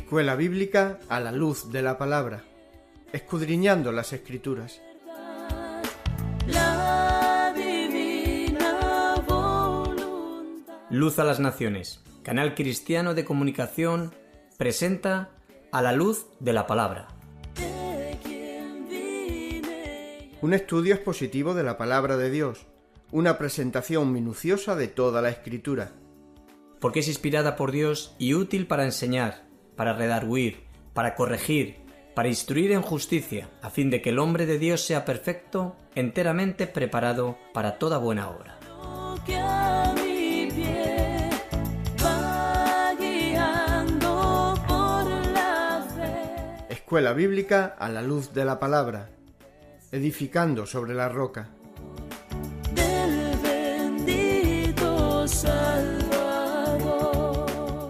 Escuela Bíblica a la luz de la palabra, escudriñando las Escrituras. Luz a las Naciones, canal cristiano de comunicación, presenta A la luz de la palabra. Un estudio expositivo de la palabra de Dios, una presentación minuciosa de toda la Escritura. Porque es inspirada por Dios y útil para enseñar, para redarguir, para corregir, para instruir en justicia, a fin de que el hombre de Dios sea perfecto, enteramente preparado para toda buena obra. Escuela Bíblica a la luz de la palabra, edificando sobre la roca.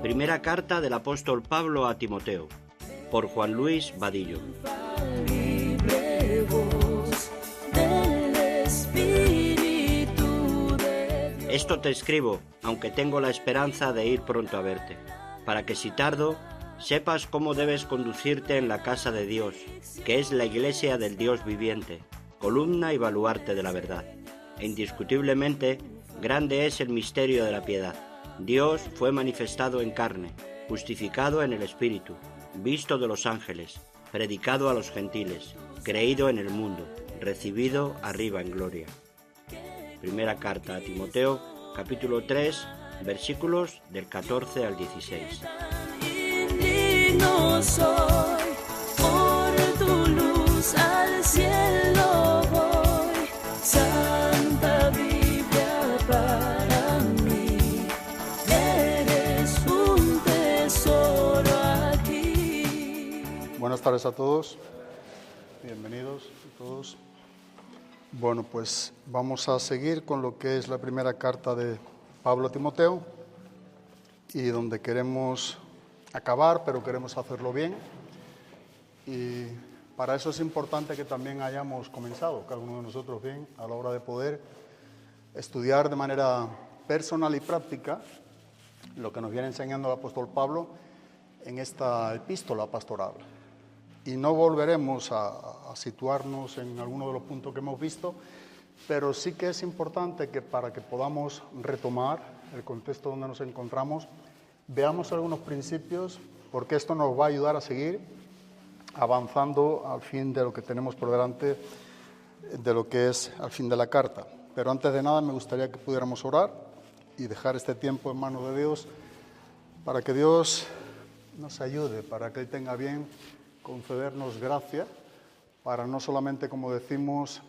Primera carta del apóstol Pablo a Timoteo, por Juan Luis Vadillo. Esto te escribo, aunque tengo la esperanza de ir pronto a verte, para que si tardo, sepas cómo debes conducirte en la casa de Dios, que es la iglesia del Dios viviente, columna y baluarte de la verdad. E indiscutiblemente, grande es el misterio de la piedad. Dios fue manifestado en carne, justificado en el Espíritu, visto de los ángeles, predicado a los gentiles, creído en el mundo, recibido arriba en gloria. Primera carta a Timoteo, capítulo 3, versículos del 14 al 16. No soy, por tu luz al cielo voy, Santa Biblia para mí, eres un tesoro aquí. Buenas tardes a todos, bienvenidos a todos. Bueno, pues vamos a seguir con lo que es la primera carta de Pablo a Timoteo y donde queremos acabar, pero queremos hacerlo bien, y para eso es importante que también hayamos comenzado, cada uno de nosotros bien, a la hora de poder estudiar de manera personal y práctica lo que nos viene enseñando el apóstol Pablo en esta epístola pastoral. Y no volveremos a situarnos en alguno de los puntos que hemos visto, pero sí que es importante que para que podamos retomar el contexto donde nos encontramos, veamos algunos principios, porque esto nos va a ayudar a seguir avanzando al fin de lo que tenemos por delante, de lo que es al fin de la carta. Pero antes de nada me gustaría que pudiéramos orar y dejar este tiempo en manos de Dios, para que Dios nos ayude, para que Él tenga bien concedernos gracia, para no solamente, como decimos,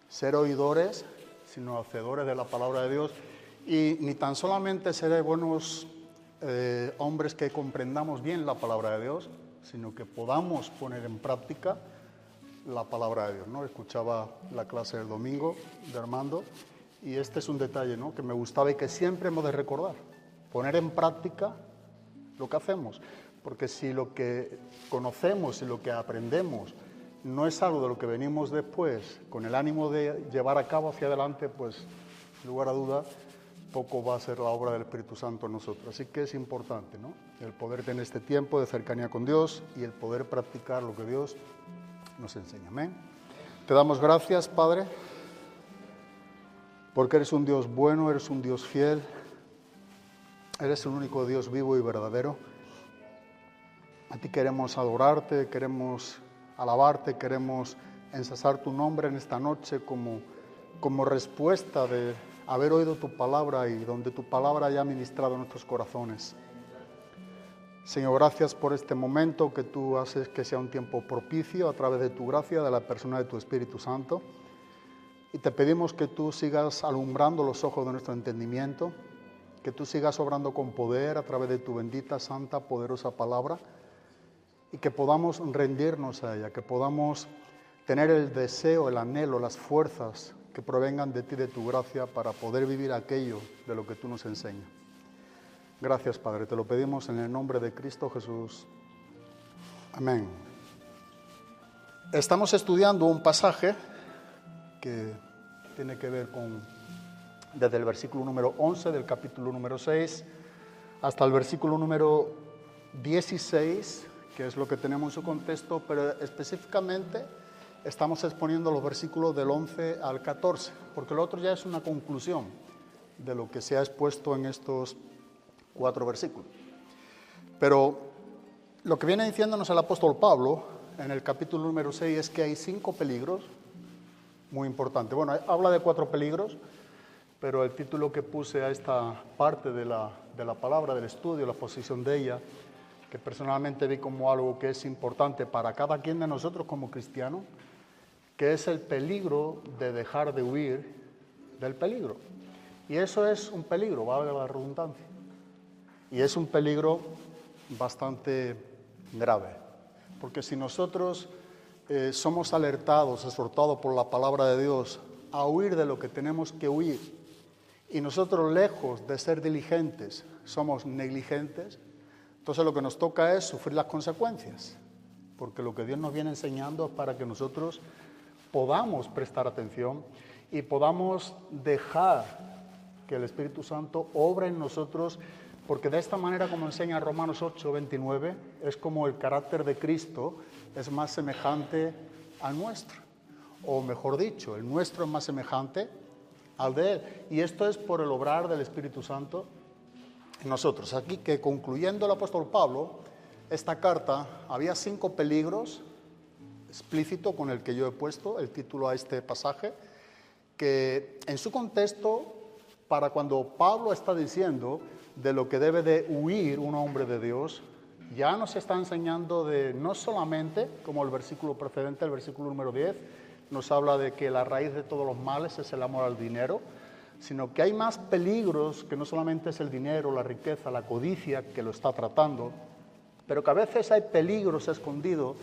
ser oidores, sino hacedores de la palabra de Dios, y ni tan solamente ser buenos hombres que comprendamos bien la palabra de Dios, sino que podamos poner en práctica la palabra de Dios, ¿no? Escuchaba la clase del domingo de Armando y este es un detalle, ¿no?, que me gustaba y que siempre hemos de recordar, poner en práctica lo que hacemos, porque si lo que conocemos y lo que aprendemos no es algo de lo que venimos después con el ánimo de llevar a cabo hacia adelante, pues sin lugar a duda poco va a ser la obra del Espíritu Santo en nosotros. Así que es importante, ¿no?, el poder tener este tiempo de cercanía con Dios y el poder practicar lo que Dios nos enseña. Amén. Te damos gracias, Padre, porque eres un Dios bueno, eres un Dios fiel, eres el único Dios vivo y verdadero. A ti queremos adorarte, queremos alabarte, queremos ensalzar tu nombre en esta noche como respuesta de haber oído tu palabra y donde tu palabra haya ministrado nuestros corazones. Señor, gracias por este momento que tú haces que sea un tiempo propicio a través de tu gracia, de la persona de tu Espíritu Santo. Y te pedimos que tú sigas alumbrando los ojos de nuestro entendimiento, que tú sigas obrando con poder a través de tu bendita, santa, poderosa palabra, y que podamos rendirnos a ella, que podamos tener el deseo, el anhelo, las fuerzas que provengan de ti, de tu gracia, para poder vivir aquello de lo que tú nos enseñas. Gracias, Padre, te lo pedimos en el nombre de Cristo Jesús. Amén. Estamos estudiando un pasaje que tiene que ver desde el versículo número 11 del capítulo número 6 hasta el versículo número 16 que es lo que tenemos en su contexto, pero específicamente estamos exponiendo los versículos del 11 al 14, porque lo otro ya es una conclusión de lo que se ha expuesto en estos 4 versículos. Pero lo que viene diciéndonos el apóstol Pablo en el capítulo número 6 es que hay 5 peligros muy importantes. Bueno, habla de 4 peligros, pero el título que puse a esta parte de la palabra, del estudio, la exposición de ella, que personalmente vi como algo que es importante para cada quien de nosotros como cristianos, que es el peligro de dejar de huir del peligro. Y eso es un peligro, valga la redundancia. Y es un peligro bastante grave, porque si nosotros somos alertados, exhortados por la palabra de Dios a huir de lo que tenemos que huir, y nosotros lejos de ser diligentes somos negligentes, entonces lo que nos toca es sufrir las consecuencias, porque lo que Dios nos viene enseñando es para que nosotros podamos prestar atención y podamos dejar que el Espíritu Santo obre en nosotros, porque de esta manera, como enseña Romanos 8:29, es como el carácter de Cristo es más semejante al nuestro, o mejor dicho, el nuestro es más semejante al de Él, y esto es por el obrar del Espíritu Santo en nosotros. Aquí que concluyendo el apóstol Pablo, esta carta, había 5 peligros explícito con el que yo he puesto el título a este pasaje, que en su contexto, para cuando Pablo está diciendo de lo que debe de huir un hombre de Dios, ya nos está enseñando de no solamente, como el versículo precedente, el versículo número 10, nos habla de que la raíz de todos los males es el amor al dinero, sino que hay más peligros, que no solamente es el dinero, la riqueza, la codicia, que lo está tratando, pero que a veces hay peligros escondidos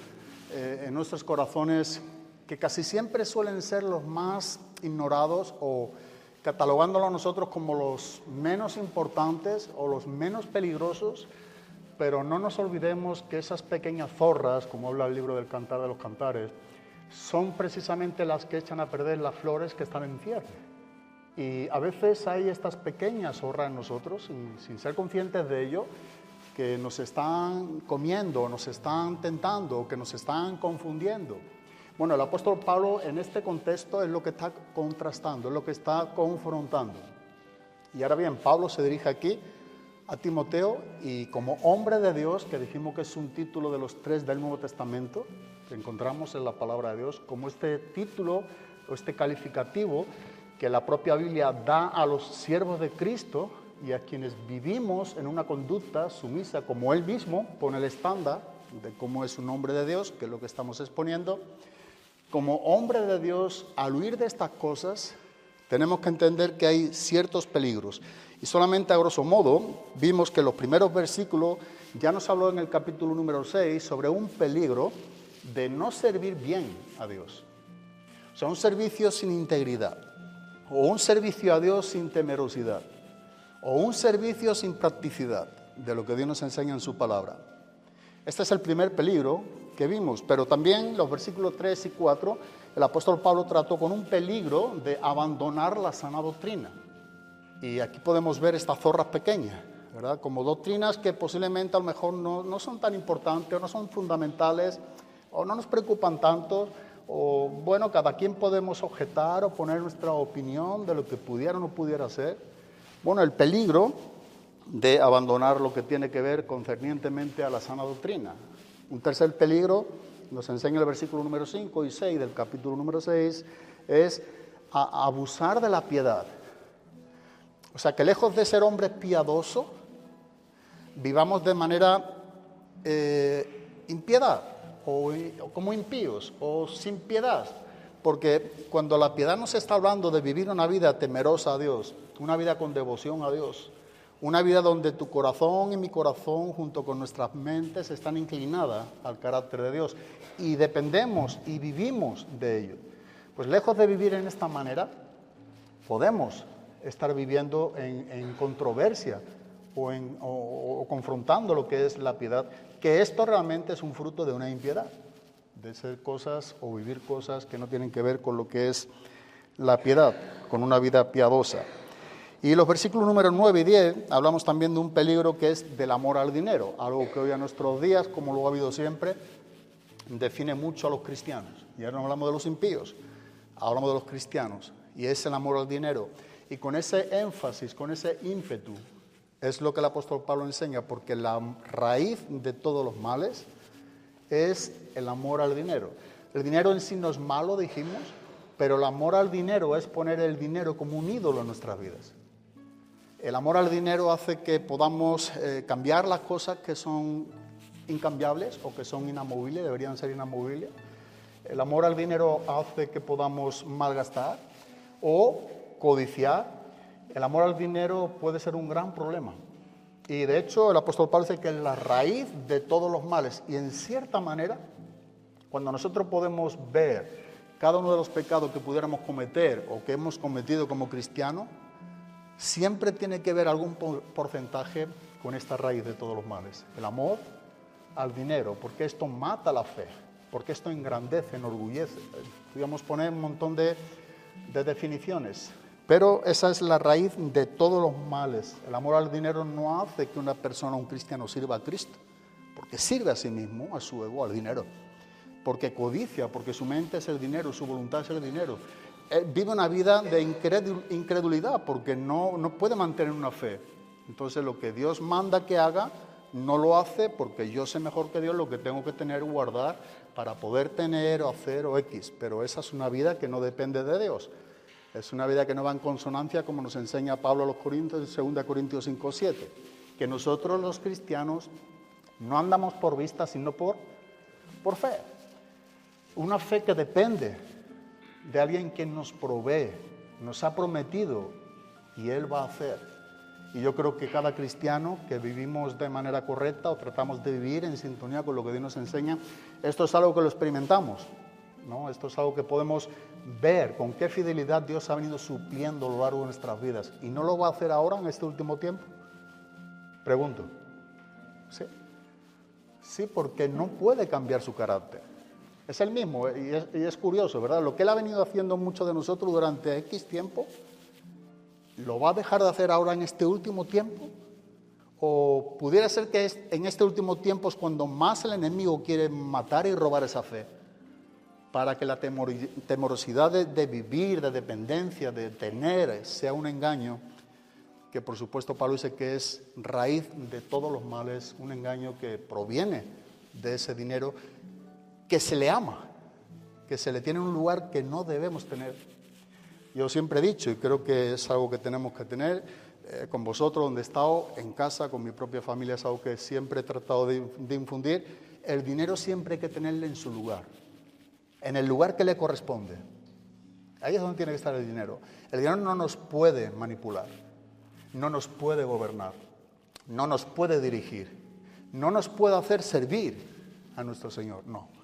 en nuestros corazones que casi siempre suelen ser los más ignorados o catalogándolo a nosotros como los menos importantes o los menos peligrosos, pero no nos olvidemos que esas pequeñas zorras, como habla el libro del Cantar de los Cantares, son precisamente las que echan a perder las flores que están en cierre. Y a veces hay estas pequeñas zorras en nosotros, sin ser conscientes de ello, que nos están comiendo, nos están tentando, que nos están confundiendo. Bueno, el apóstol Pablo en este contexto es lo que está contrastando, es lo que está confrontando. Y ahora bien, Pablo se dirige aquí a Timoteo y como hombre de Dios, que dijimos que es un título de los 3 del Nuevo Testamento, que encontramos en la palabra de Dios, como este título o este calificativo que la propia Biblia da a los siervos de Cristo y a quienes vivimos en una conducta sumisa, como Él mismo pone el estándar de cómo es un hombre de Dios, que es lo que estamos exponiendo. Como hombre de Dios, al huir de estas cosas, tenemos que entender que hay ciertos peligros. Y solamente a grosso modo, vimos que los primeros versículos ya nos habló en el capítulo número 6 sobre un peligro de no servir bien a Dios. O sea, un servicio sin integridad, o un servicio a Dios sin temerosidad, o un servicio sin practicidad de lo que Dios nos enseña en su palabra. Este es el primer peligro que vimos, pero también los versículos 3 y 4, el apóstol Pablo trató con un peligro de abandonar la sana doctrina. Y aquí podemos ver estas zorras pequeñas, ¿verdad? Como doctrinas que posiblemente a lo mejor no son tan importantes o no son fundamentales o no nos preocupan tanto, o bueno, cada quien podemos objetar o poner nuestra opinión de lo que pudiera o no pudiera ser. Bueno, el peligro de abandonar lo que tiene que ver concernientemente a la sana doctrina. Un tercer peligro, nos enseña el versículo número 5 y 6 del capítulo número 6, es a abusar de la piedad. O sea, que lejos de ser hombres piadosos, vivamos de manera impiedad, o como impíos, o sin piedad. Porque cuando la piedad nos está hablando de vivir una vida temerosa a Dios, una vida con devoción a Dios, una vida donde tu corazón y mi corazón junto con nuestras mentes están inclinadas al carácter de Dios y dependemos y vivimos de ello. Pues lejos de vivir en esta manera, podemos estar viviendo en controversia o confrontando lo que es la piedad, que esto realmente es un fruto de una impiedad, de ser cosas o vivir cosas que no tienen que ver con lo que es la piedad, con una vida piadosa. Y los versículos número 9 y 10 hablamos también de un peligro que es del amor al dinero, algo que hoy a nuestros días, como lo ha habido siempre, define mucho a los cristianos. Ya no hablamos de los impíos, hablamos de los cristianos, y es el amor al dinero. Y con ese énfasis, con ese ímpetu, es lo que el apóstol Pablo enseña, porque la raíz de todos los males es el amor al dinero. El dinero en sí no es malo, dijimos, pero el amor al dinero es poner el dinero como un ídolo en nuestras vidas. El amor al dinero hace que podamos cambiar las cosas que son incambiables o que son inamovibles, deberían ser inamovibles. El amor al dinero hace que podamos malgastar o codiciar. El amor al dinero puede ser un gran problema. Y de hecho el apóstol Pablo dice que es la raíz de todos los males. Y en cierta manera, cuando nosotros podemos ver cada uno de los pecados que pudiéramos cometer o que hemos cometido como cristianos, siempre tiene que ver algún porcentaje con esta raíz de todos los males. El amor al dinero, porque esto mata la fe, porque esto engrandece, enorgullece. Podríamos poner un montón de definiciones, pero esa es la raíz de todos los males. El amor al dinero no hace que una persona, un cristiano, sirva a Cristo, porque sirve a sí mismo, a su ego, al dinero, porque codicia, porque su mente es el dinero, su voluntad es el dinero. Vive una vida de incredulidad porque no puede mantener una fe. Entonces lo que Dios manda que haga, no lo hace porque yo sé mejor que Dios lo que tengo que tener, guardar para poder tener o hacer o X. Pero esa es una vida que no depende de Dios. Es una vida que no va en consonancia como nos enseña Pablo a los Corintios en 2 Corintios 5:7. Que nosotros los cristianos no andamos por vista sino por fe. Una fe que depende de alguien que nos provee, nos ha prometido y Él va a hacer. Y yo creo que cada cristiano que vivimos de manera correcta o tratamos de vivir en sintonía con lo que Dios nos enseña, esto es algo que lo experimentamos, ¿no? Esto es algo que podemos ver con qué fidelidad Dios ha venido supliendo a lo largo de nuestras vidas. ¿Y no lo va a hacer ahora en este último tiempo? Pregunto. ¿Sí? Sí, porque no puede cambiar su carácter. Es el mismo, y es curioso, ¿verdad? Lo que Él ha venido haciendo muchos de nosotros durante X tiempo, ¿lo va a dejar de hacer ahora en este último tiempo? ¿O pudiera ser que en este último tiempo es cuando más el enemigo quiere matar y robar esa fe? Para que la temorosidad de vivir, de dependencia, de tener, sea un engaño, que por supuesto Pablo dice que es raíz de todos los males, un engaño que proviene de ese dinero, que se le ama, que se le tiene un lugar que no debemos tener. Yo siempre he dicho, y creo que es algo que tenemos que tener, con vosotros, donde he estado, en casa, con mi propia familia, es algo que siempre he tratado de infundir. El dinero siempre hay que tenerle en su lugar, en el lugar que le corresponde. Ahí es donde tiene que estar el dinero. El dinero no nos puede manipular, no nos puede gobernar, no nos puede dirigir, no nos puede hacer servir a nuestro Señor, no.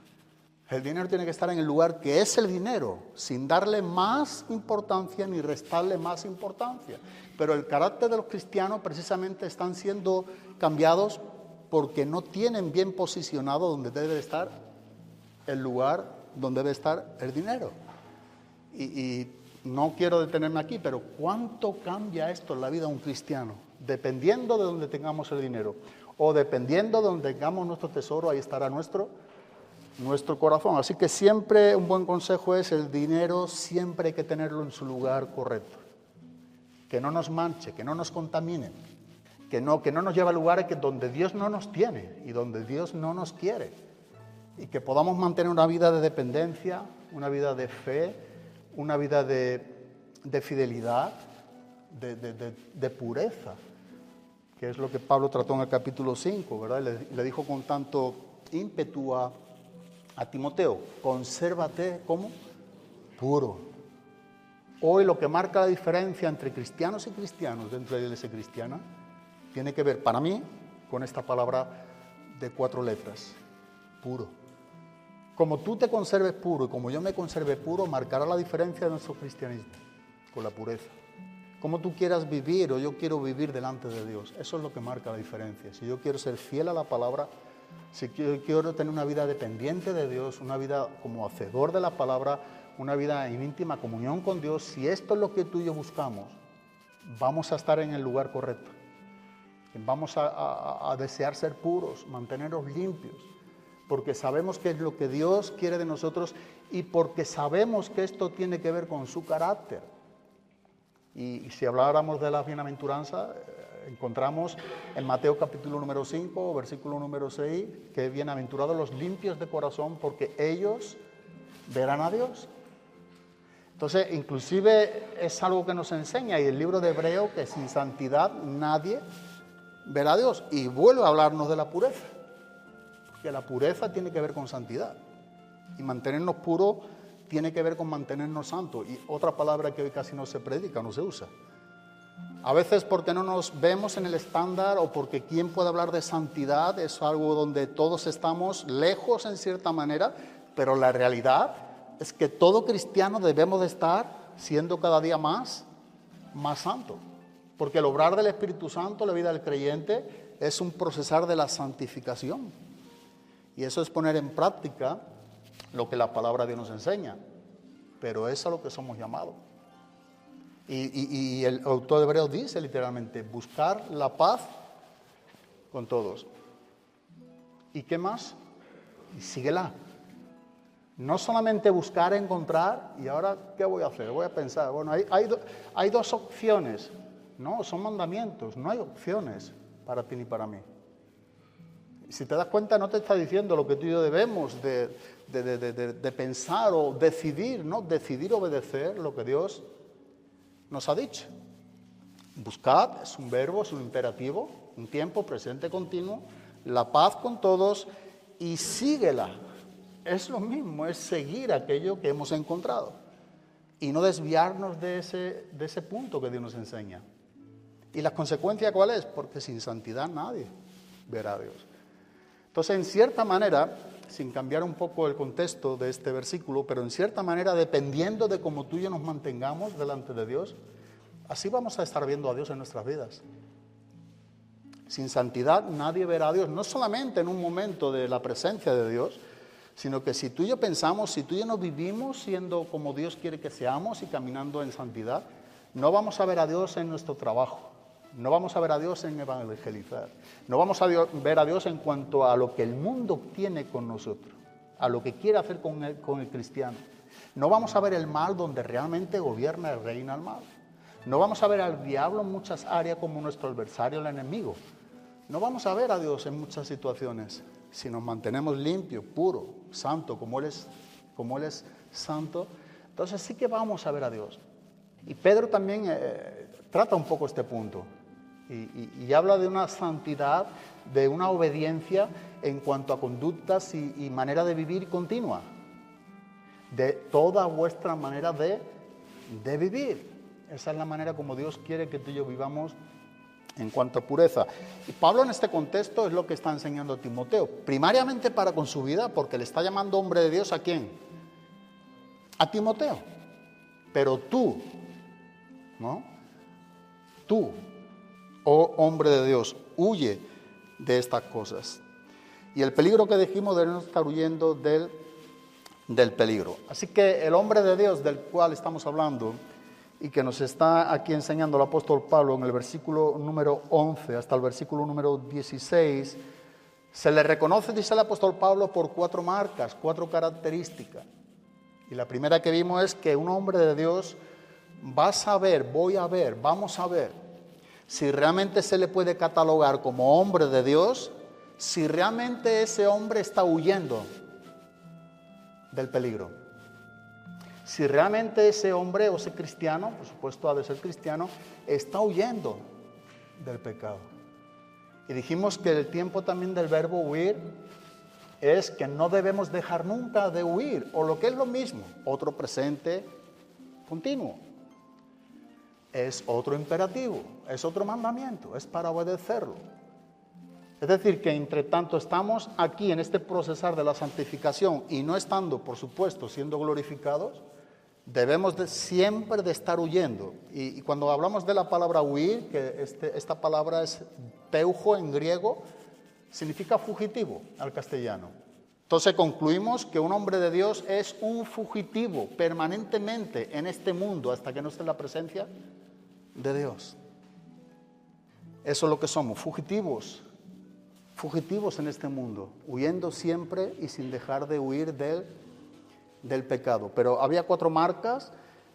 El dinero tiene que estar en el lugar que es el dinero, sin darle más importancia ni restarle más importancia. Pero el carácter de los cristianos precisamente están siendo cambiados porque no tienen bien posicionado donde debe estar el lugar donde debe estar el dinero. Y no quiero detenerme aquí, pero ¿cuánto cambia esto en la vida de un cristiano? Dependiendo de donde tengamos el dinero o dependiendo de donde tengamos nuestro tesoro, ahí estará nuestro corazón. Así que siempre un buen consejo es: el dinero siempre hay que tenerlo en su lugar correcto, que no nos manche, que no nos contamine, que no nos lleve a lugares donde Dios no nos tiene y donde Dios no nos quiere, y que podamos mantener una vida de dependencia, una vida de fe, una vida de fidelidad, de pureza, que es lo que Pablo trató en el capítulo 5, ¿verdad? Le dijo con tanto ímpetu a Timoteo: consérvate como puro. Hoy lo que marca la diferencia entre cristianos y cristianos dentro de la iglesia cristiana tiene que ver, para mí, con esta palabra de 4 letras: puro. Como tú te conserves puro y como yo me conserve puro, marcará la diferencia de nuestro cristianismo, con la pureza. Como tú quieras vivir o yo quiero vivir delante de Dios, eso es lo que marca la diferencia. Si yo quiero ser fiel a la palabra, si quiero tener una vida dependiente de Dios, una vida como hacedor de la palabra, una vida en íntima comunión con Dios, si esto es lo que tú y yo buscamos, vamos a estar en el lugar correcto. Vamos a desear ser puros, mantenernos limpios, porque sabemos que es lo que Dios quiere de nosotros y porque sabemos que esto tiene que ver con su carácter. Y si habláramos de la bienaventuranza, encontramos en Mateo capítulo número 5, versículo número 6, que bienaventurados los limpios de corazón, porque ellos verán a Dios. Entonces, inclusive es algo que nos enseña, y el libro de Hebreo, que sin santidad nadie verá a Dios. Y vuelve a hablarnos de la pureza, porque la pureza tiene que ver con santidad. Y mantenernos puros tiene que ver con mantenernos santos. Y otra palabra que hoy casi no se predica, no se usa. A veces porque no nos vemos en el estándar o porque ¿quién puede hablar de santidad? Es algo donde todos estamos lejos en cierta manera, pero la realidad es que todo cristiano debemos de estar siendo cada día más santo. Porque el obrar del Espíritu Santo, la vida del creyente, es un procesar de la santificación. Y eso es poner en práctica lo que la palabra de Dios nos enseña. Pero es a lo que somos llamados. Y el autor de Hebreos dice literalmente, buscar la paz con todos. ¿Y qué más? Y síguela. No solamente buscar, encontrar, y ahora, ¿qué voy a hacer? Voy a pensar, bueno, hay dos opciones. No, son mandamientos, no hay opciones para ti ni para mí. Si te das cuenta, no te está diciendo lo que tú y yo debemos de pensar o decidir, ¿no? Decidir obedecer lo que Dios nos ha dicho. Buscad es un verbo, es un imperativo, un tiempo presente continuo, la paz con todos y síguela. Es lo mismo, es seguir aquello que hemos encontrado y no desviarnos de ese punto que Dios nos enseña. ¿Y la consecuencia cuál es? Porque sin santidad nadie verá a Dios. Entonces, en cierta manera, sin cambiar un poco el contexto de este versículo, pero en cierta manera, dependiendo de cómo tú y yo nos mantengamos delante de Dios, así vamos a estar viendo a Dios en nuestras vidas. Sin santidad nadie verá a Dios, no solamente en un momento de la presencia de Dios, sino que si tú y yo pensamos, si tú y yo no vivimos siendo como Dios quiere que seamos y caminando en santidad, no vamos a ver a Dios en nuestro trabajo, no vamos a ver a Dios en evangelizar, no vamos a ver a Dios en cuanto a lo que el mundo tiene con nosotros, a lo que quiere hacer con el cristiano. No vamos a ver el mal donde realmente gobierna y reina el mal. No vamos a ver al diablo en muchas áreas como nuestro adversario, el enemigo. No vamos a ver a Dios en muchas situaciones. Si nos mantenemos limpios, puros, santos, como Él es santo, entonces sí que vamos a ver a Dios. Y Pedro también trata un poco este punto. Y habla de una santidad, de una obediencia en cuanto a conductas y manera de vivir continua. De toda vuestra manera de vivir. Esa es la manera como Dios quiere que tú y yo vivamos en cuanto a pureza. Y Pablo en este contexto es lo que está enseñando a Timoteo, primariamente para con su vida, porque le está llamando hombre de Dios ¿a quién? A Timoteo. Pero tú, ¿no? Tú, oh hombre de Dios, huye de estas cosas. Y el peligro que dijimos, debemos estar huyendo del peligro. Así que el hombre de Dios del cual estamos hablando y que nos está aquí enseñando el apóstol Pablo en el versículo número 11 hasta el versículo número 16, se le reconoce, dice el apóstol Pablo, por 4 marcas, 4 características. Y la primera que vimos es que un hombre de Dios vamos a ver si realmente se le puede catalogar como hombre de Dios, si realmente ese hombre está huyendo del peligro. Si realmente ese hombre o ese cristiano, por supuesto ha de ser cristiano, está huyendo del pecado. Y dijimos que el tiempo también del verbo huir es que no debemos dejar nunca de huir, o lo que es lo mismo, otro presente continuo. Es otro imperativo, es otro mandamiento, es para obedecerlo. Es decir, que entre tanto estamos aquí en este procesar de la santificación y no estando, por supuesto, siendo glorificados, debemos siempre de estar huyendo. Y cuando hablamos de la palabra huir, que esta palabra es peujo en griego, significa fugitivo al castellano. Entonces concluimos que un hombre de Dios es un fugitivo permanentemente en este mundo hasta que no esté en la presencia de Dios. Eso es lo que somos, fugitivos en este mundo, huyendo siempre y sin dejar de huir del pecado. Pero había 4 marcas.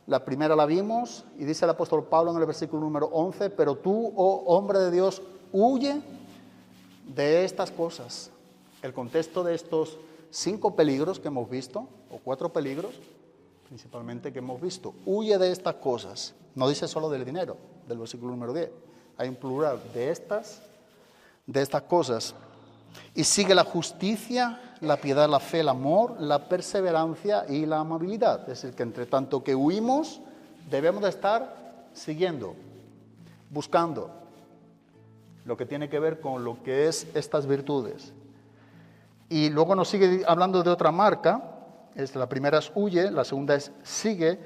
La primera la vimos y dice el apóstol Pablo en el versículo número 11, pero tú, oh hombre de Dios, huye de estas cosas. El contexto de estos 5 peligros que hemos visto, o 4 peligros principalmente que hemos visto, huye de estas cosas. No dice solo del dinero, del versículo número 10. Hay un plural de estas cosas. Y sigue la justicia, la piedad, la fe, el amor, la perseverancia y la amabilidad. Es decir, que entre tanto que huimos, debemos de estar siguiendo, buscando lo que tiene que ver con lo que es estas virtudes. Y luego nos sigue hablando de otra marca. La primera es huye, la segunda es sigue.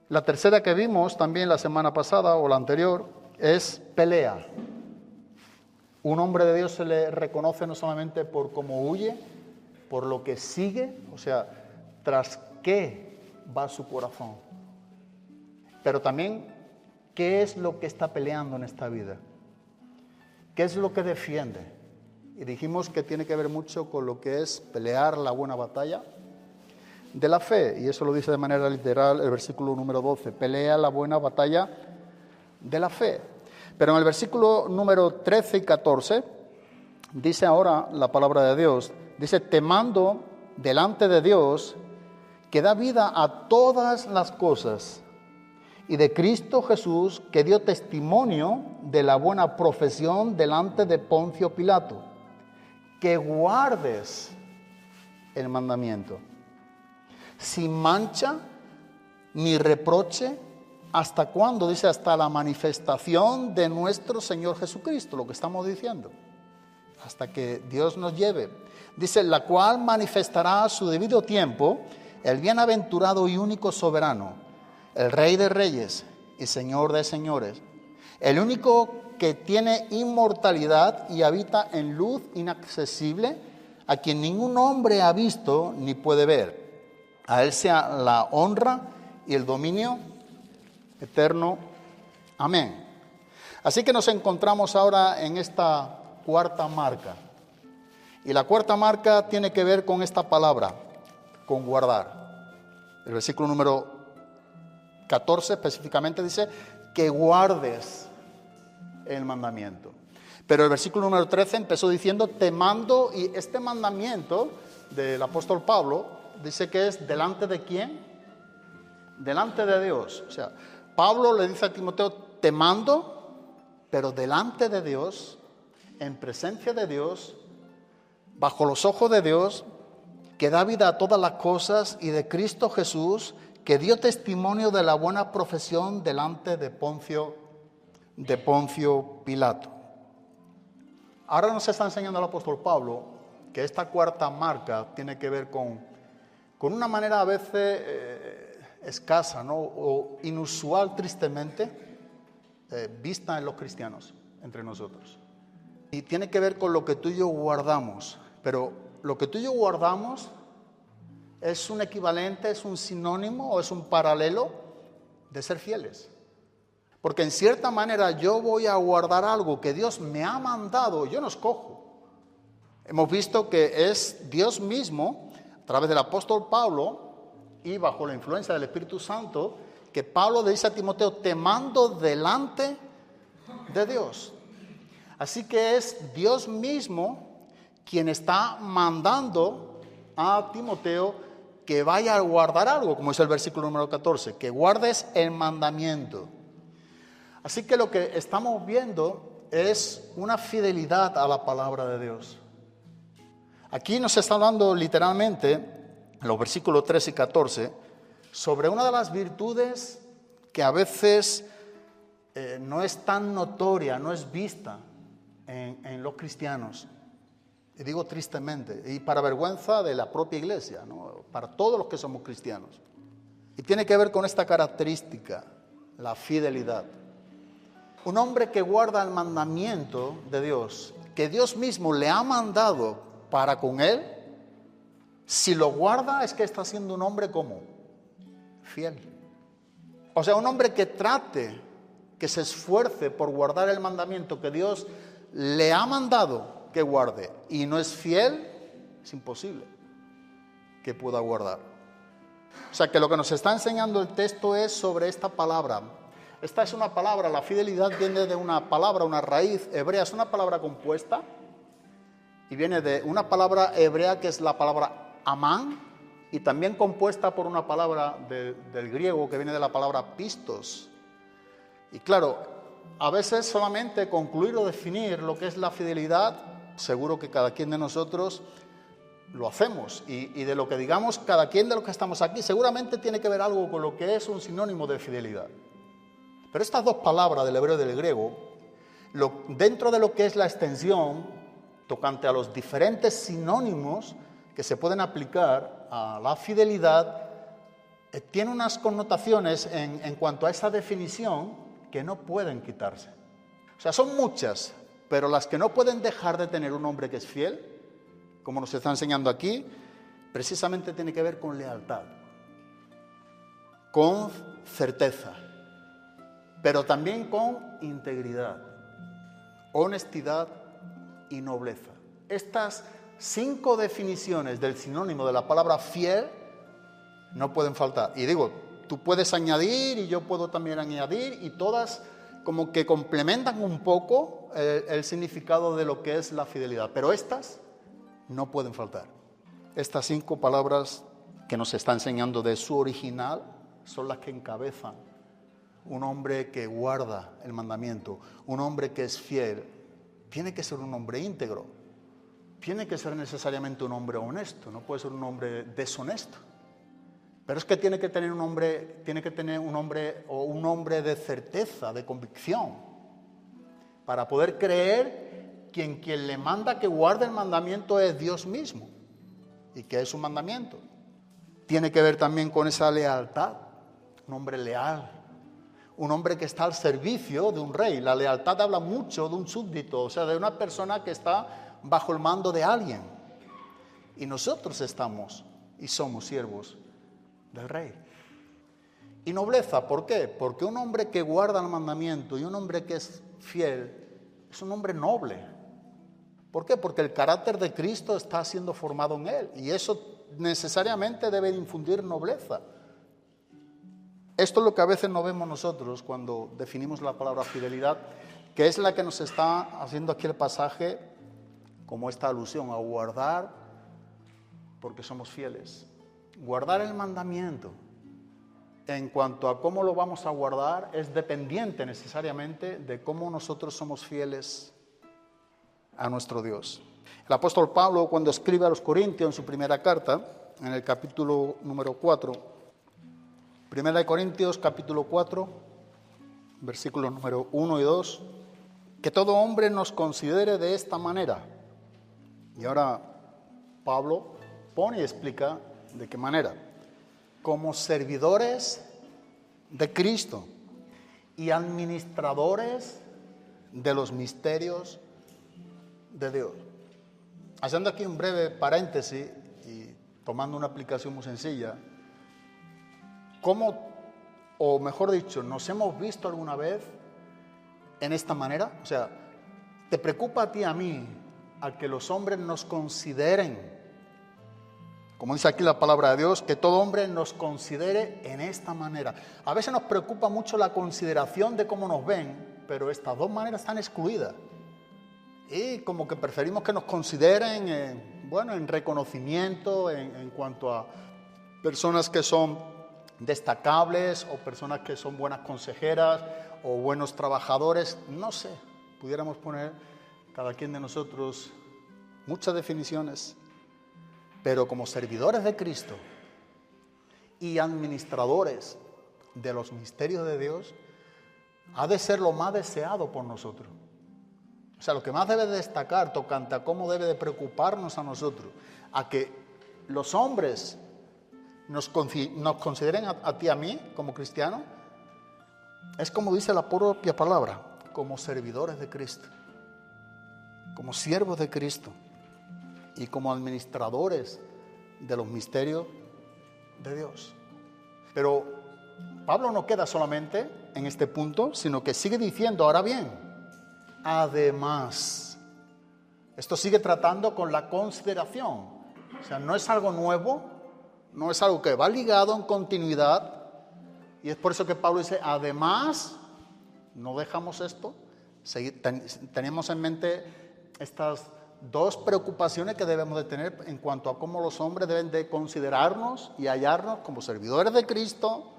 La tercera que vimos también la semana pasada o la anterior es pelea. Un hombre de Dios se le reconoce no solamente por cómo huye, por lo que sigue, o sea, tras qué va su corazón, pero también qué es lo que está peleando en esta vida, qué es lo que defiende. Y dijimos que tiene que ver mucho con lo que es pelear la buena batalla de la fe, y eso lo dice de manera literal el versículo número 12, pelea la buena batalla de la fe. Pero en el versículo número 13 y 14, dice ahora la palabra de Dios, dice, temando delante de Dios, que da vida a todas las cosas, y de Cristo Jesús, que dio testimonio de la buena profesión delante de Poncio Pilato, que guardes el mandamiento, sin mancha ni reproche, ¿hasta cuándo? Dice, hasta la manifestación de nuestro Señor Jesucristo, lo que estamos diciendo, hasta que Dios nos lleve. Dice, la cual manifestará a su debido tiempo el bienaventurado y único soberano, el Rey de reyes y Señor de señores, el único que tiene inmortalidad y habita en luz inaccesible, a quien ningún hombre ha visto ni puede ver. A Él sea la honra y el dominio eterno. Amén. Así que nos encontramos ahora en esta cuarta marca. Y la cuarta marca tiene que ver con esta palabra, con guardar. El versículo número 14 específicamente dice que guardes el mandamiento. Pero el versículo número 13 empezó diciendo temando, y este mandamiento del apóstol Pablo dice que es delante de ¿quién? Delante de Dios. O sea, Pablo le dice a Timoteo temando, pero delante de Dios, en presencia de Dios, bajo los ojos de Dios, que da vida a todas las cosas, y de Cristo Jesús, que dio testimonio de la buena profesión delante de Poncio Pilato. Ahora nos está enseñando el apóstol Pablo que esta cuarta marca tiene que ver con una manera a veces escasa, ¿no? O inusual, tristemente, vista en los cristianos, entre nosotros. Y tiene que ver con lo que tú y yo guardamos. Pero lo que tú y yo guardamos es un equivalente, es un sinónimo o es un paralelo de ser fieles. Porque en cierta manera yo voy a guardar algo que Dios me ha mandado, yo no escojo. Hemos visto que es Dios mismo, a través del apóstol Pablo, y bajo la influencia del Espíritu Santo, que Pablo le dice a Timoteo, te mando delante de Dios. Así que es Dios mismo quien está mandando a Timoteo que vaya a guardar algo, como dice el versículo número 14, que guardes el mandamiento. Así que lo que estamos viendo es una fidelidad a la palabra de Dios. Aquí nos está hablando literalmente, en los versículos 13 y 14, sobre una de las virtudes que a veces no es tan notoria, no es vista en los cristianos. Y digo tristemente, y para vergüenza de la propia iglesia, ¿no? Para todos los que somos cristianos. Y tiene que ver con esta característica, la fidelidad. Un hombre que guarda el mandamiento de Dios, que Dios mismo le ha mandado para con él, si lo guarda es que está siendo un hombre como fiel. O sea, un hombre que trate que se esfuerce por guardar el mandamiento que Dios le ha mandado que guarde y no es fiel, es imposible que pueda guardar. O sea que lo que nos está enseñando el texto es sobre esta palabra. Esta es una palabra, la fidelidad viene de una palabra, una raíz hebrea, es una palabra compuesta y viene de una palabra hebrea que es la palabra amán y también compuesta por una palabra del griego que viene de la palabra pistos. Y claro, a veces solamente concluir o definir lo que es la fidelidad, seguro que cada quien de nosotros lo hacemos. Y de lo que digamos, cada quien de los que estamos aquí, seguramente tiene que ver algo con lo que es un sinónimo de fidelidad. Pero estas dos palabras del hebreo y del griego, dentro de lo que es la extensión, tocante a los diferentes sinónimos que se pueden aplicar a la fidelidad, tiene unas connotaciones en cuanto a esa definición que no pueden quitarse. O sea, son muchas, pero las que no pueden dejar de tener un hombre que es fiel, como nos está enseñando aquí, precisamente tiene que ver con lealtad, con certeza, pero también con integridad, honestidad y nobleza. Estas 5 definiciones del sinónimo de la palabra fiel no pueden faltar. Y digo, tú puedes añadir y yo puedo también añadir y todas como que complementan un poco el significado de lo que es la fidelidad. Pero estas no pueden faltar. Estas 5 palabras que nos está enseñando de su original son las que encabezan un hombre que guarda el mandamiento, un hombre que es fiel. Tiene que ser un hombre íntegro, tiene que ser necesariamente un hombre honesto, no puede ser un hombre deshonesto. Pero es que tiene que tener un hombre o un hombre de certeza, de convicción, para poder creer que quien le manda que guarde el mandamiento es Dios mismo y que es un mandamiento. Tiene que ver también con esa lealtad, un hombre leal, un hombre que está al servicio de un rey. La lealtad habla mucho de un súbdito, o sea, de una persona que está bajo el mando de alguien. Y nosotros estamos y somos siervos del rey. Y nobleza, ¿por qué? Porque un hombre que guarda el mandamiento y un hombre que es fiel es un hombre noble. ¿Por qué? Porque el carácter de Cristo está siendo formado en él y eso necesariamente debe infundir nobleza. Esto es lo que a veces no vemos nosotros cuando definimos la palabra fidelidad, que es la que nos está haciendo aquí el pasaje como esta alusión a guardar porque somos fieles. Guardar el mandamiento, en cuanto a cómo lo vamos a guardar, es dependiente necesariamente de cómo nosotros somos fieles a nuestro Dios. El apóstol Pablo, cuando escribe a los Corintios en su primera carta, en el capítulo número 4, Primera de Corintios, capítulo 4, versículos número 1 y 2, que todo hombre nos considere de esta manera. Y ahora Pablo pone y explica de qué manera. Como servidores de Cristo y administradores de los misterios de Dios. Haciendo aquí un breve paréntesis y tomando una aplicación muy sencilla, ¿cómo, o mejor dicho, nos hemos visto alguna vez en esta manera? O sea, ¿te preocupa a ti y a mí a que los hombres nos consideren, como dice aquí la palabra de Dios, que todo hombre nos considere en esta manera? A veces nos preocupa mucho la consideración de cómo nos ven, pero estas dos maneras están excluidas. Y como que preferimos que nos consideren, en reconocimiento, en cuanto a personas que son destacables o personas que son buenas consejeras o buenos trabajadores, no sé, pudiéramos poner cada quien de nosotros muchas definiciones, pero como servidores de Cristo y administradores de los misterios de Dios, ha de ser lo más deseado por nosotros. O sea, lo que más debe destacar tocante a cómo debe de preocuparnos a nosotros, a que los hombres nos consideren a ti y a mí como cristianos, es como dice la propia palabra, como servidores de Cristo, como siervos de Cristo y como administradores de los misterios de Dios. Pero Pablo no queda solamente en este punto, sino que sigue diciendo, ahora bien, además. Esto sigue tratando con la consideración. O sea, no es algo nuevo, no es algo que va ligado en continuidad. Y es por eso que Pablo dice, además, no dejamos esto. Tenemos en mente estas dos preocupaciones que debemos de tener en cuanto a cómo los hombres deben de considerarnos y hallarnos como servidores de Cristo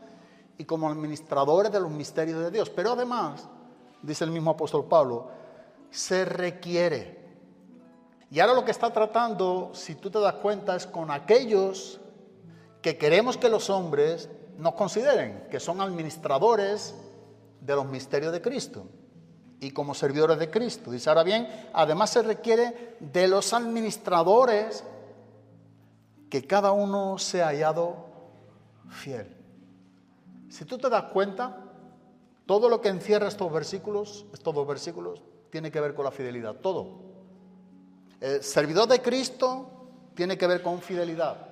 y como administradores de los misterios de Dios. Pero además, dice el mismo apóstol Pablo, se requiere. Y ahora lo que está tratando, si tú te das cuenta, es con aquellos que queremos que los hombres nos consideren, que son administradores de los misterios de Cristo y como servidores de Cristo. Dice, ahora bien, además se requiere de los administradores que cada uno sea hallado fiel. Si tú te das cuenta, todo lo que encierra estos dos versículos, tiene que ver con la fidelidad, todo. El servidor de Cristo tiene que ver con fidelidad.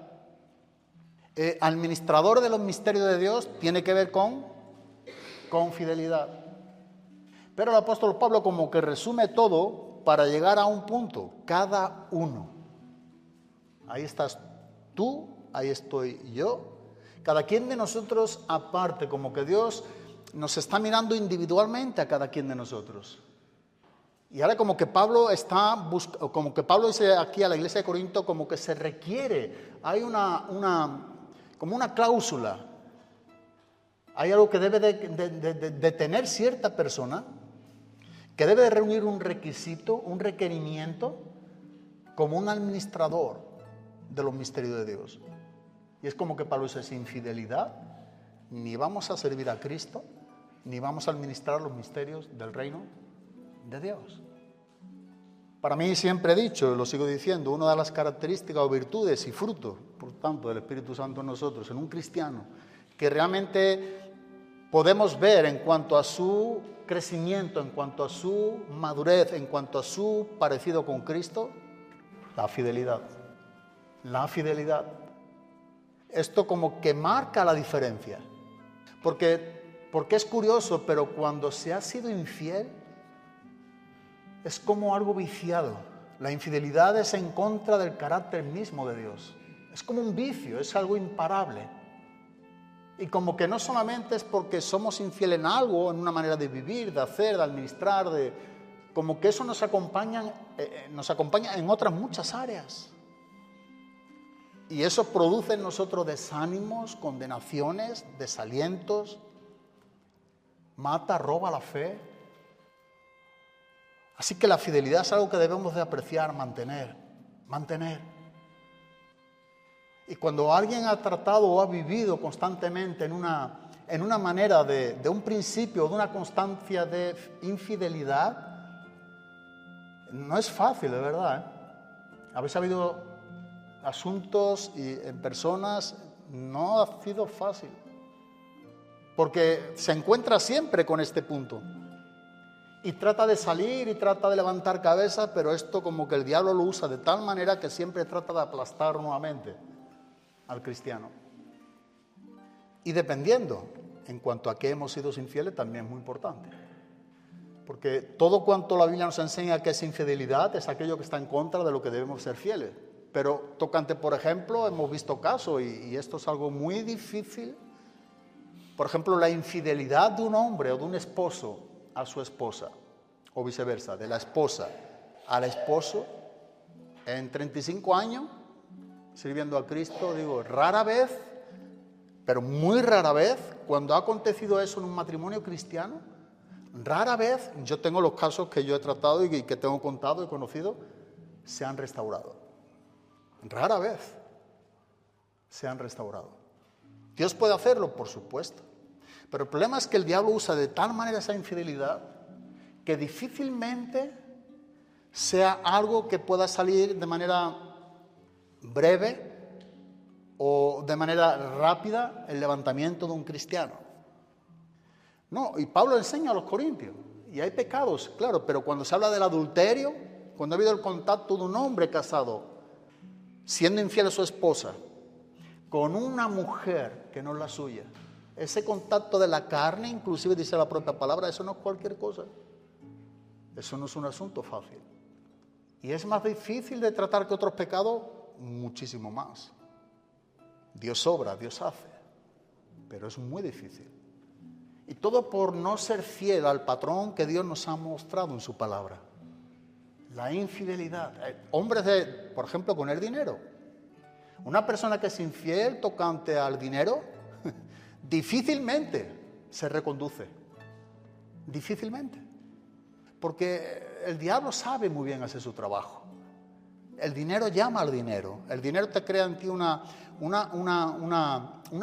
Administrador de los misterios de Dios tiene que ver con fidelidad. Pero el apóstol Pablo como que resume todo para llegar a un punto. Cada uno. Ahí estás tú, ahí estoy yo. Cada quien de nosotros aparte, como que Dios nos está mirando individualmente a cada quien de nosotros. Y ahora como que Pablo dice aquí a la iglesia de Corinto, como que se requiere, hay como una cláusula, hay algo que debe de tener cierta persona, que debe de reunir un requisito, un requerimiento, como un administrador de los misterios de Dios. Y es como que Pablo dice, sin fidelidad, ni vamos a servir a Cristo, ni vamos a administrar los misterios del reino de Dios. Para mí siempre he dicho, lo sigo diciendo, una de las características o virtudes y frutos, por tanto, del Espíritu Santo en nosotros, en un cristiano, que realmente podemos ver en cuanto a su crecimiento, en cuanto a su madurez, en cuanto a su parecido con Cristo, la fidelidad. La fidelidad. Esto como que marca la diferencia. Porque es curioso, pero cuando se ha sido infiel, es como algo viciado. La infidelidad es en contra del carácter mismo de Dios. Es como un vicio, es algo imparable. Y como que no solamente es porque somos infieles en algo, en una manera de vivir, de hacer, de administrar, como que eso nos acompaña en otras muchas áreas. Y eso produce en nosotros desánimos, condenaciones, desalientos, mata, roba la fe. Así que la fidelidad es algo que debemos de apreciar, mantener. Y cuando alguien ha tratado o ha vivido constantemente en una manera de un principio, de una constancia de infidelidad, no es fácil, de verdad. A veces ha habido asuntos y en personas, no ha sido fácil. Porque se encuentra siempre con este punto. Y trata de salir y trata de levantar cabeza, pero esto como que el diablo lo usa de tal manera que siempre trata de aplastar nuevamente al cristiano. Y dependiendo en cuanto a qué hemos sido infieles también es muy importante. Porque todo cuanto la Biblia nos enseña que es infidelidad es aquello que está en contra de lo que debemos ser fieles. Pero tocante, por ejemplo, hemos visto casos y esto es algo muy difícil. Por ejemplo, la infidelidad de un hombre o de un esposo a su esposa, o viceversa, de la esposa al esposo, en 35 años, sirviendo a Cristo, digo, rara vez, pero muy rara vez, cuando ha acontecido eso en un matrimonio cristiano, rara vez, yo tengo los casos que yo he tratado y que tengo contado y conocido, se han restaurado. Rara vez se han restaurado. ¿Dios puede hacerlo? Por supuesto. Pero el problema es que el diablo usa de tal manera esa infidelidad que difícilmente sea algo que pueda salir de manera breve o de manera rápida el levantamiento de un cristiano. No, y Pablo enseña a los corintios, y hay pecados, claro, pero cuando se habla del adulterio, cuando ha habido el contacto de un hombre casado, siendo infiel a su esposa, con una mujer que no es la suya, Ese contacto de la carne, inclusive dice la propia palabra, eso no es cualquier cosa. Eso no es un asunto fácil. Y es más difícil de tratar que otros pecados, muchísimo más. Dios obra, Dios hace, pero es muy difícil. Y todo por no ser fiel al patrón que Dios nos ha mostrado en su palabra. La infidelidad. Hombres por ejemplo, con el dinero. Una persona que es infiel tocante al dinero, difícilmente se reconduce. Difícilmente. Porque el diablo sabe muy bien hacer su trabajo. El dinero llama al dinero. El dinero te crea en ti una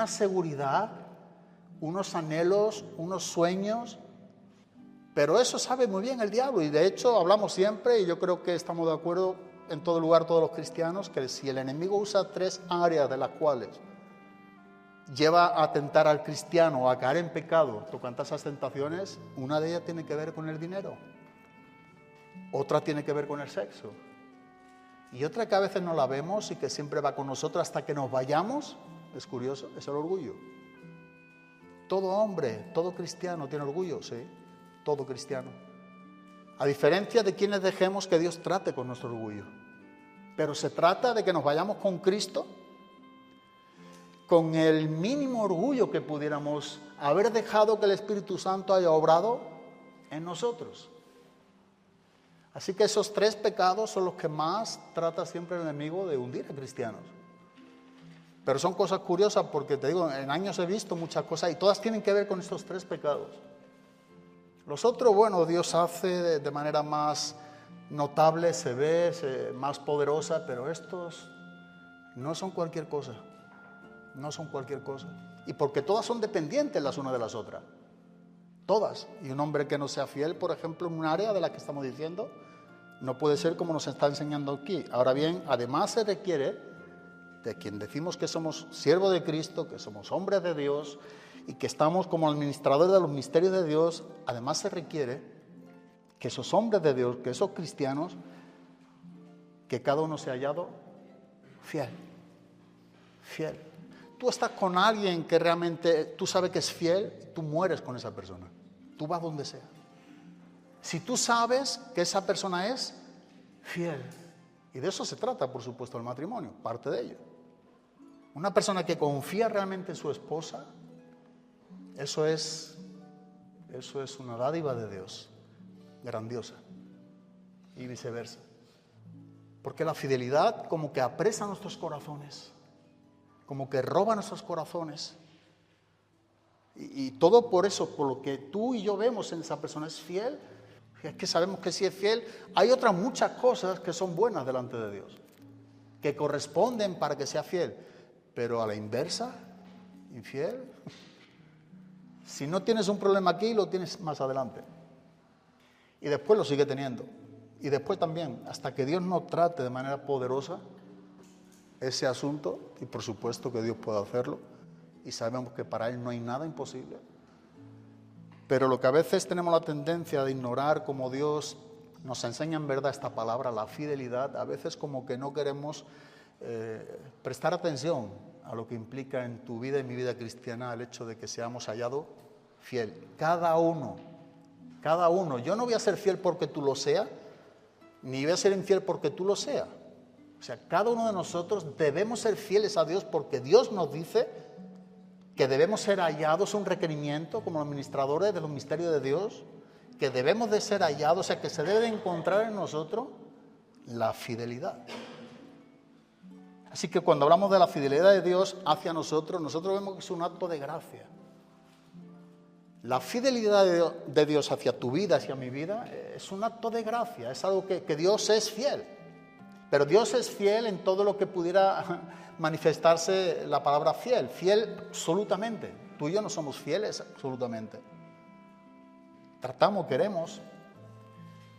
seguridad, unos anhelos, unos sueños. Pero eso sabe muy bien el diablo. Y de hecho hablamos siempre, y yo creo que estamos de acuerdo en todo lugar todos los cristianos, que si el enemigo usa 3 áreas de las cuales lleva a tentar al cristiano a caer en pecado tocante a esas tentaciones, una de ellas tiene que ver con el dinero. Otra tiene que ver con el sexo. Y otra que a veces no la vemos y que siempre va con nosotros hasta que nos vayamos, es curioso, es el orgullo. Todo hombre, todo cristiano tiene orgullo, sí, todo cristiano. A diferencia de quienes dejemos que Dios trate con nuestro orgullo. Pero se trata de que nos vayamos con Cristo, con el mínimo orgullo que pudiéramos haber dejado que el Espíritu Santo haya obrado en nosotros. Así que esos 3 pecados son los que más trata siempre el enemigo de hundir a cristianos. Pero son cosas curiosas porque, te digo, en años he visto muchas cosas y todas tienen que ver con estos 3 pecados. Los otros, bueno, Dios hace de manera más notable, se ve, más poderosa, pero estos no son cualquier cosa. No son cualquier cosa. Y porque todas son dependientes las unas de las otras. Todas. Y un hombre que no sea fiel, por ejemplo, en un área de la que estamos diciendo, no puede ser como nos está enseñando aquí. Ahora bien, además se requiere de quien decimos que somos siervos de Cristo, que somos hombres de Dios y que estamos como administradores de los misterios de Dios, además se requiere que esos hombres de Dios, que esos cristianos, que cada uno se ha hallado fiel. Fiel. Tú estás con alguien que realmente tú sabes que es fiel, tú mueres con esa persona. Tú vas donde sea. Si tú sabes que esa persona es fiel. Y de eso se trata, por supuesto, el matrimonio, parte de ello. Una persona que confía realmente en su esposa, eso es una dádiva de Dios, grandiosa. Y viceversa. Porque la fidelidad como que apresa nuestros corazones, como que roba nuestros corazones. Y todo por eso, por lo que tú y yo vemos en esa persona es fiel, es que sabemos que si es fiel, hay otras muchas cosas que son buenas delante de Dios, que corresponden para que sea fiel, pero a la inversa, infiel, si no tienes un problema aquí, lo tienes más adelante. Y después lo sigue teniendo. Y después también, hasta que Dios no trate de manera poderosa ese asunto, y por supuesto que Dios puede hacerlo, y sabemos que para Él no hay nada imposible. Pero lo que a veces tenemos la tendencia de ignorar, como Dios nos enseña en verdad esta palabra, la fidelidad, a veces como que no queremos prestar atención a lo que implica en tu vida y mi vida cristiana el hecho de que seamos hallados fiel. Cada uno. Yo no voy a ser fiel porque tú lo seas, ni voy a ser infiel porque tú lo seas. O sea, cada uno de nosotros debemos ser fieles a Dios porque Dios nos dice que debemos ser hallados, un requerimiento como administradores de los misterios de Dios, que debemos de ser hallados, o sea, que se debe de encontrar en nosotros la fidelidad. Así que cuando hablamos de la fidelidad de Dios hacia nosotros vemos que es un acto de gracia. La fidelidad de Dios hacia tu vida, hacia mi vida, es un acto de gracia, es algo que Dios es fiel. Pero Dios es fiel en todo lo que pudiera manifestarse la palabra fiel. Fiel absolutamente. Tú y yo no somos fieles absolutamente. Tratamos, queremos,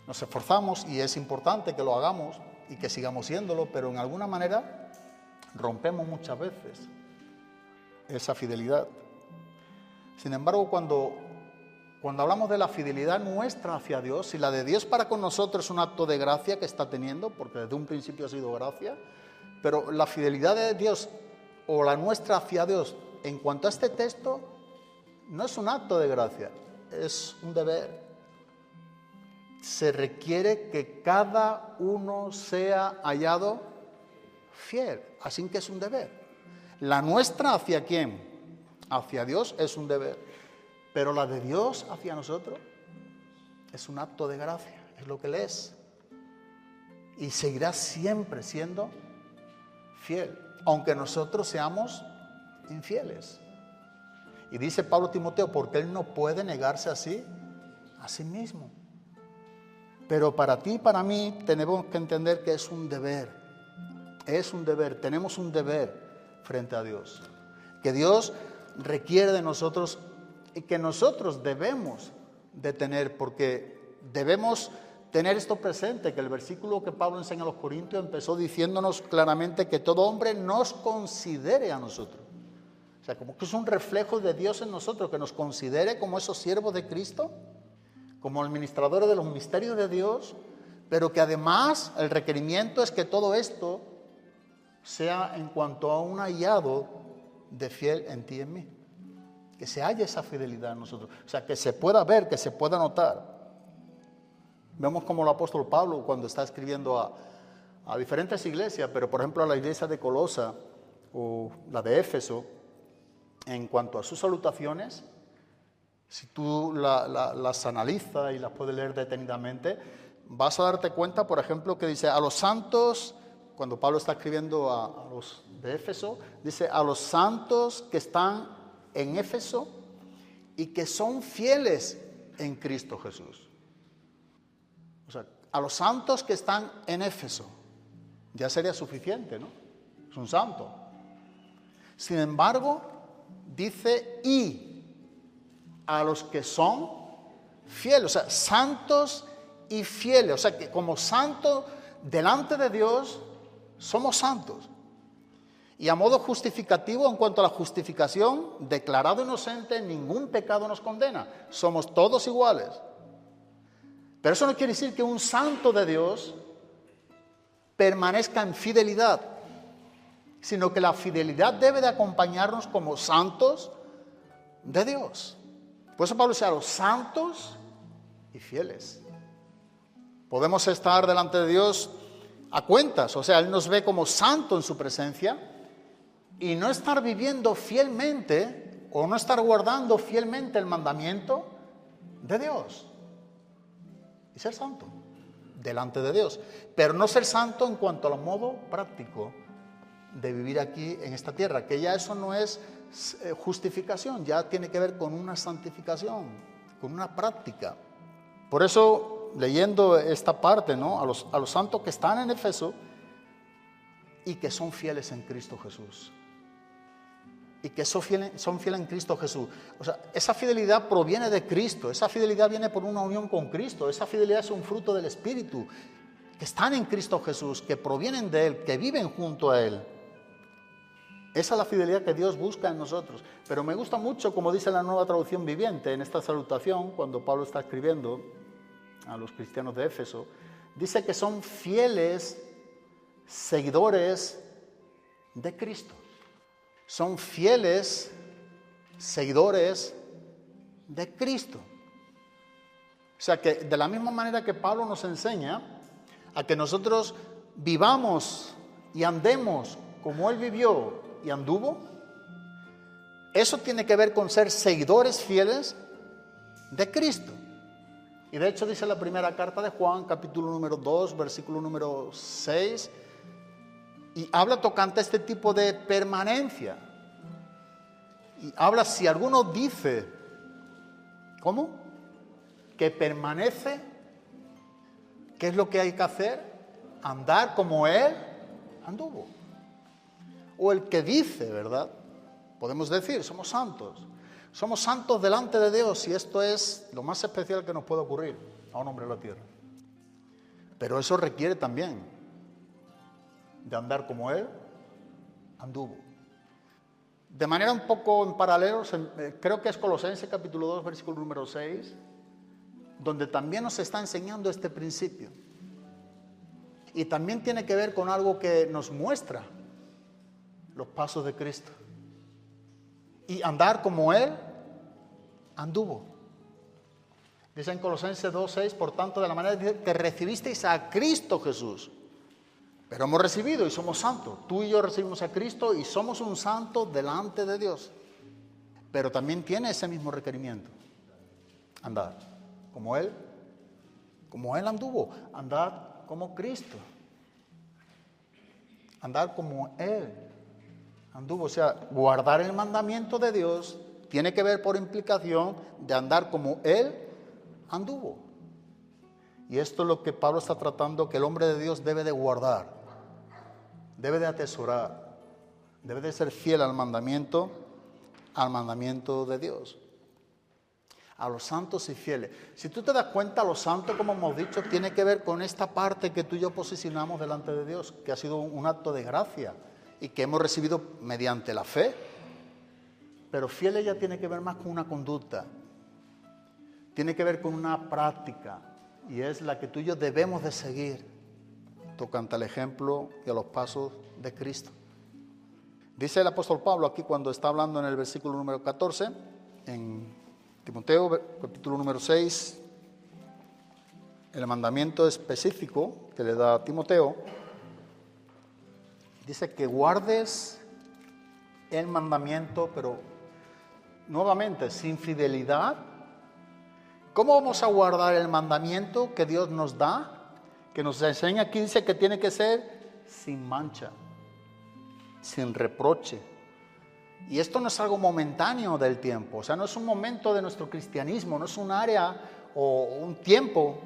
nos esforzamos y es importante que lo hagamos y que sigamos siéndolo, pero en alguna manera rompemos muchas veces esa fidelidad. Sin embargo, cuando hablamos de la fidelidad nuestra hacia Dios, y la de Dios para con nosotros es un acto de gracia que está teniendo, porque desde un principio ha sido gracia, pero la fidelidad de Dios o la nuestra hacia Dios, en cuanto a este texto, no es un acto de gracia, es un deber. Se requiere que cada uno sea hallado fiel, así que es un deber. La nuestra hacia quién, hacia Dios, es un deber, pero la de Dios hacia nosotros es un acto de gracia, es lo que Él es. Y seguirá siempre siendo fiel, aunque nosotros seamos infieles. Y dice Pablo a Timoteo, porque Él no puede negarse así a sí mismo. Pero para ti y para mí tenemos que entender que es un deber. Es un deber, tenemos un deber frente a Dios. Que Dios requiere de nosotros y que nosotros debemos de tener, porque debemos tener esto presente, que el versículo que Pablo enseña a los Corintios empezó diciéndonos claramente que todo hombre nos considere a nosotros. O sea, como que es un reflejo de Dios en nosotros, que nos considere como esos siervos de Cristo, como administradores de los misterios de Dios, pero que además el requerimiento es que todo esto sea en cuanto a un hallado de fiel en ti y en mí. Que se halle esa fidelidad en nosotros. O sea, que se pueda ver, que se pueda notar. Vemos como el apóstol Pablo, cuando está escribiendo a diferentes iglesias, pero por ejemplo a la iglesia de Colosa o la de Éfeso, en cuanto a sus salutaciones, si tú las analizas y las puedes leer detenidamente, vas a darte cuenta, por ejemplo, que dice a los santos, cuando Pablo está escribiendo a los de Éfeso, dice a los santos que están en Éfeso y que son fieles en Cristo Jesús. O sea, a los santos que están en Éfeso, ya sería suficiente, ¿no? Es un santo. Sin embargo, dice y a los que son fieles, o sea, santos y fieles, o sea, que como santos delante de Dios somos santos. Y a modo justificativo, en cuanto a la justificación, declarado inocente, ningún pecado nos condena, somos todos iguales. Pero eso no quiere decir que un santo de Dios permanezca en fidelidad, sino que la fidelidad debe de acompañarnos como santos de Dios. Por eso Pablo dice a los santos y fieles. Podemos estar delante de Dios a cuentas, o sea, Él nos ve como santo en su presencia y no estar viviendo fielmente o no estar guardando fielmente el mandamiento de Dios. Y ser santo delante de Dios, pero no ser santo en cuanto al modo práctico de vivir aquí en esta tierra, que ya eso no es justificación, ya tiene que ver con una santificación, con una práctica. Por eso, leyendo esta parte, ¿no? a los santos que están en Éfeso y que son fieles en Cristo Jesús. Y que son fieles en Cristo Jesús. O sea, esa fidelidad proviene de Cristo, esa fidelidad viene por una unión con Cristo, esa fidelidad es un fruto del Espíritu, que están en Cristo Jesús, que provienen de Él, que viven junto a Él. Esa es la fidelidad que Dios busca en nosotros. Pero me gusta mucho, como dice la Nueva Traducción Viviente, en esta salutación, cuando Pablo está escribiendo a los cristianos de Éfeso, dice que son fieles seguidores de Cristo. Son fieles seguidores de Cristo. O sea que de la misma manera que Pablo nos enseña a que nosotros vivamos y andemos como Él vivió y anduvo, eso tiene que ver con ser seguidores fieles de Cristo. Y de hecho dice la primera carta de Juan, capítulo número 2, versículo número 6, y habla tocante a este tipo de permanencia. Y habla, si alguno dice, ¿cómo? Que permanece, ¿qué es lo que hay que hacer? Andar como Él anduvo. O el que dice, ¿verdad? Podemos decir, somos santos. Somos santos delante de Dios y esto es lo más especial que nos puede ocurrir a un hombre de la tierra. Pero eso requiere también de andar como Él anduvo. De manera un poco en paralelo, creo que es Colosenses capítulo 2, versículo número 6, donde también nos está enseñando este principio. Y también tiene que ver con algo que nos muestra los pasos de Cristo. Y andar como Él anduvo. Dice en Colosenses 2:6, por tanto, de la manera que recibisteis a Cristo Jesús. Pero hemos recibido y somos santos. Tú y yo recibimos a Cristo y somos un santo delante de Dios. Pero también tiene ese mismo requerimiento. Andad como Él anduvo. Andad como Cristo. Andad como Él anduvo. O sea, guardar el mandamiento de Dios tiene que ver por implicación de andar como Él anduvo. Y esto es lo que Pablo está tratando, que el hombre de Dios debe de guardar, debe de atesorar, debe de ser fiel al mandamiento de Dios. A los santos y fieles. Si tú te das cuenta, los santos, como hemos dicho, tiene que ver con esta parte que tú y yo posicionamos delante de Dios, que ha sido un acto de gracia y que hemos recibido mediante la fe. Pero fieles ya tiene que ver más con una conducta, tiene que ver con una práctica, y es la que tú y yo debemos de seguir, tocante al ejemplo y a los pasos de Cristo. Dice el apóstol Pablo aquí cuando está hablando en el versículo número 14, en Timoteo, capítulo número 6, el mandamiento específico que le da a Timoteo, dice que guardes el mandamiento, pero nuevamente, sin fidelidad. ¿Cómo vamos a guardar el mandamiento que Dios nos da? Que nos enseña aquí, dice que tiene que ser sin mancha, sin reproche. Y esto no es algo momentáneo del tiempo, o sea, no es un momento de nuestro cristianismo, no es un área o un tiempo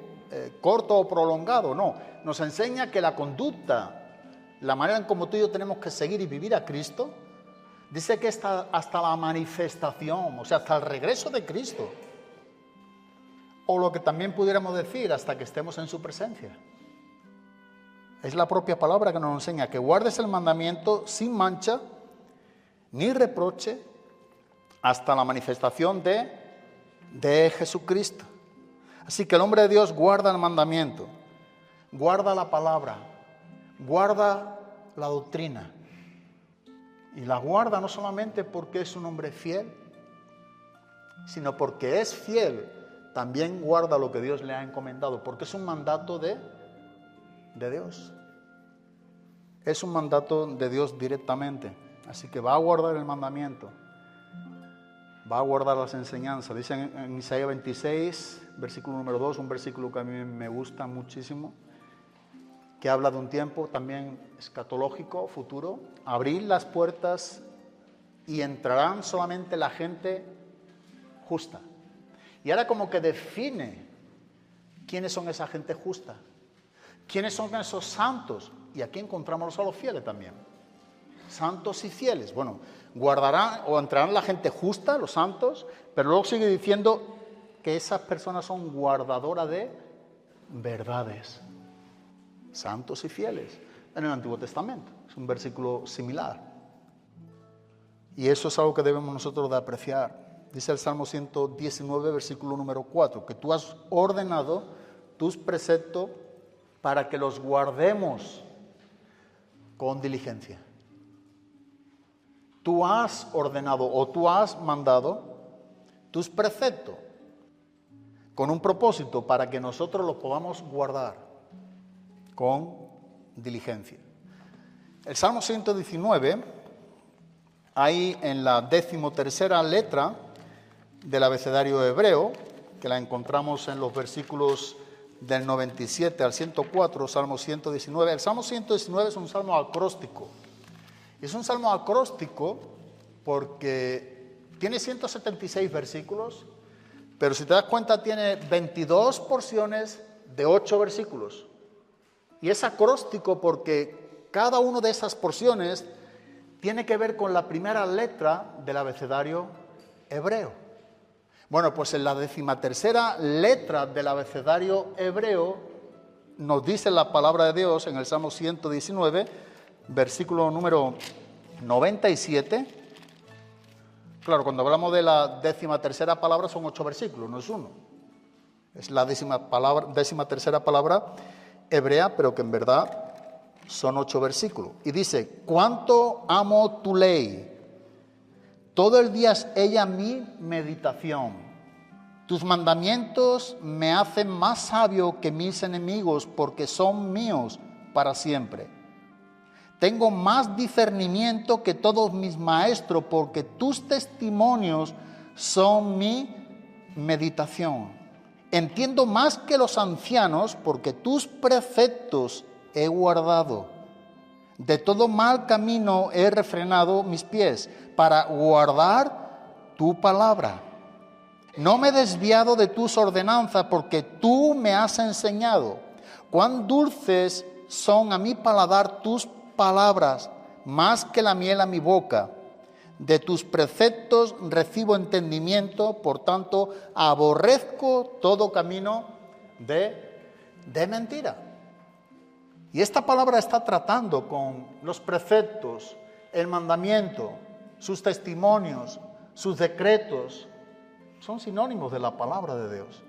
corto o prolongado, no. Nos enseña que la conducta, la manera en cómo tú y yo tenemos que seguir y vivir a Cristo, dice que hasta la manifestación, o sea, hasta el regreso de Cristo. O lo que también pudiéramos decir, hasta que estemos en su presencia. Es la propia palabra que nos enseña que guardes el mandamiento sin mancha ni reproche hasta la manifestación de Jesucristo. Así que el hombre de Dios guarda el mandamiento, guarda la palabra, guarda la doctrina. Y la guarda no solamente porque es un hombre fiel, sino porque es fiel, también guarda lo que Dios le ha encomendado, porque es un mandato de Dios. Es un mandato de Dios directamente. Así que va a guardar el mandamiento, va a guardar las enseñanzas. Dice en Isaías 26, versículo número 2, un versículo que a mí me gusta muchísimo, que habla de un tiempo también escatológico, futuro. Abrir las puertas y entrarán solamente la gente justa. Y ahora como que define quiénes son esa gente justa, quiénes son esos santos. Y aquí encontramos a los fieles también. Santos y fieles. Bueno, guardarán o entrarán la gente justa, los santos, pero luego sigue diciendo que esas personas son guardadoras de verdades. Santos y fieles. En el Antiguo Testamento. Es un versículo similar. Y eso es algo que debemos nosotros de apreciar. Dice el Salmo 119, versículo número 4, que tú has ordenado tus preceptos para que los guardemos con diligencia. Tú has ordenado o tú has mandado tus preceptos con un propósito para que nosotros los podamos guardar con diligencia. El Salmo 119, ahí en la 13ª letra del abecedario hebreo, que la encontramos en los versículos del 97 al 104, Salmo 119. El Salmo 119 es un salmo acróstico. Es un salmo acróstico porque tiene 176 versículos, pero si te das cuenta tiene 22 porciones de 8 versículos. Y es acróstico porque cada una de esas porciones tiene que ver con la primera letra del abecedario hebreo. Bueno, pues en la 13ª letra del abecedario hebreo nos dice la palabra de Dios en el Salmo 119, versículo número 97. Claro, cuando hablamos de la 13ª palabra son 8 versículos, no es uno. Es la 13ª palabra hebrea, pero que en verdad son 8 versículos. Y dice, cuánto amo tu ley, todo el día es ella mi meditación. Tus mandamientos me hacen más sabio que mis enemigos, porque son míos para siempre. Tengo más discernimiento que todos mis maestros, porque tus testimonios son mi meditación. Entiendo más que los ancianos, porque tus preceptos he guardado. De todo mal camino he refrenado mis pies, para guardar tu palabra. No me he desviado de tus ordenanzas, porque tú me has enseñado. Cuán dulces son a mi paladar tus palabras, más que la miel a mi boca. De tus preceptos recibo entendimiento, por tanto aborrezco todo camino de mentira. Y esta palabra está tratando con los preceptos, el mandamiento, sus testimonios, sus decretos. Son sinónimos de la palabra de Dios.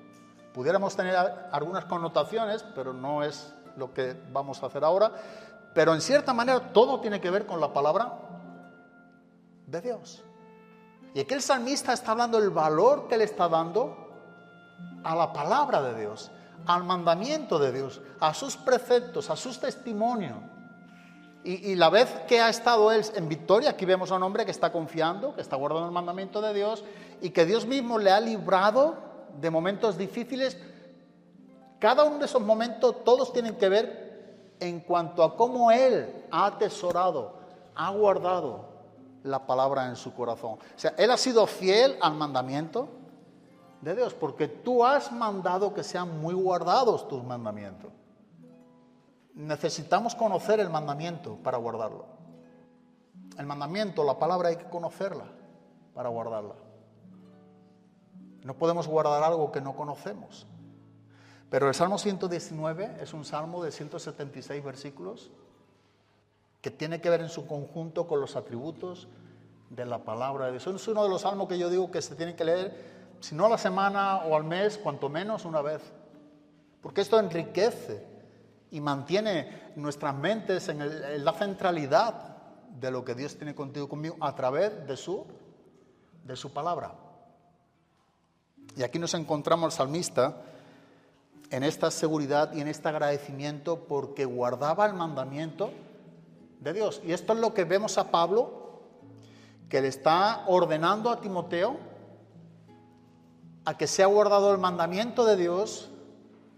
Pudiéramos tener algunas connotaciones, pero no es lo que vamos a hacer ahora. Pero en cierta manera todo tiene que ver con la palabra de Dios. Y aquí el salmista está hablando del valor que le está dando a la palabra de Dios, al mandamiento de Dios, a sus preceptos, a sus testimonios. Y la vez que ha estado él en victoria, aquí vemos a un hombre que está confiando, que está guardando el mandamiento de Dios y que Dios mismo le ha librado de momentos difíciles. Cada uno de esos momentos, todos tienen que ver en cuanto a cómo él ha atesorado, ha guardado la palabra en su corazón. O sea, él ha sido fiel al mandamiento de Dios, porque tú has mandado que sean muy guardados tus mandamientos. Necesitamos conocer el mandamiento para guardarlo. El mandamiento, la palabra, hay que conocerla para guardarla. No podemos guardar algo que no conocemos. Pero el Salmo 119 es un salmo de 176 versículos que tiene que ver en su conjunto con los atributos de la palabra de Dios. Es uno de los salmos que yo digo que se tiene que leer, si no a la semana o al mes, cuanto menos una vez. Porque esto enriquece y mantiene nuestras mentes en la centralidad de lo que Dios tiene contigo, conmigo, a través de su palabra. Y aquí nos encontramos al salmista en esta seguridad y en este agradecimiento porque guardaba el mandamiento de Dios. Y esto es lo que vemos a Pablo, que le está ordenando a Timoteo a que sea guardado el mandamiento de Dios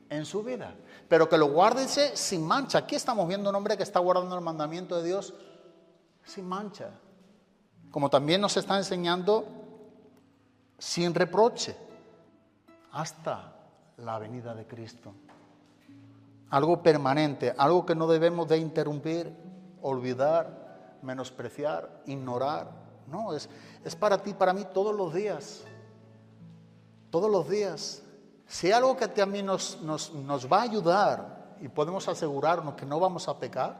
en su vida. Pero que lo guarde sin mancha. Aquí estamos viendo un hombre que está guardando el mandamiento de Dios sin mancha. Como también nos está enseñando, sin reproche, hasta la venida de Cristo. Algo permanente, algo que no debemos de interrumpir, olvidar, menospreciar, ignorar. No, es para ti, para mí, todos los días. Todos los días. Si hay algo que también nos va a ayudar y podemos asegurarnos que no vamos a pecar,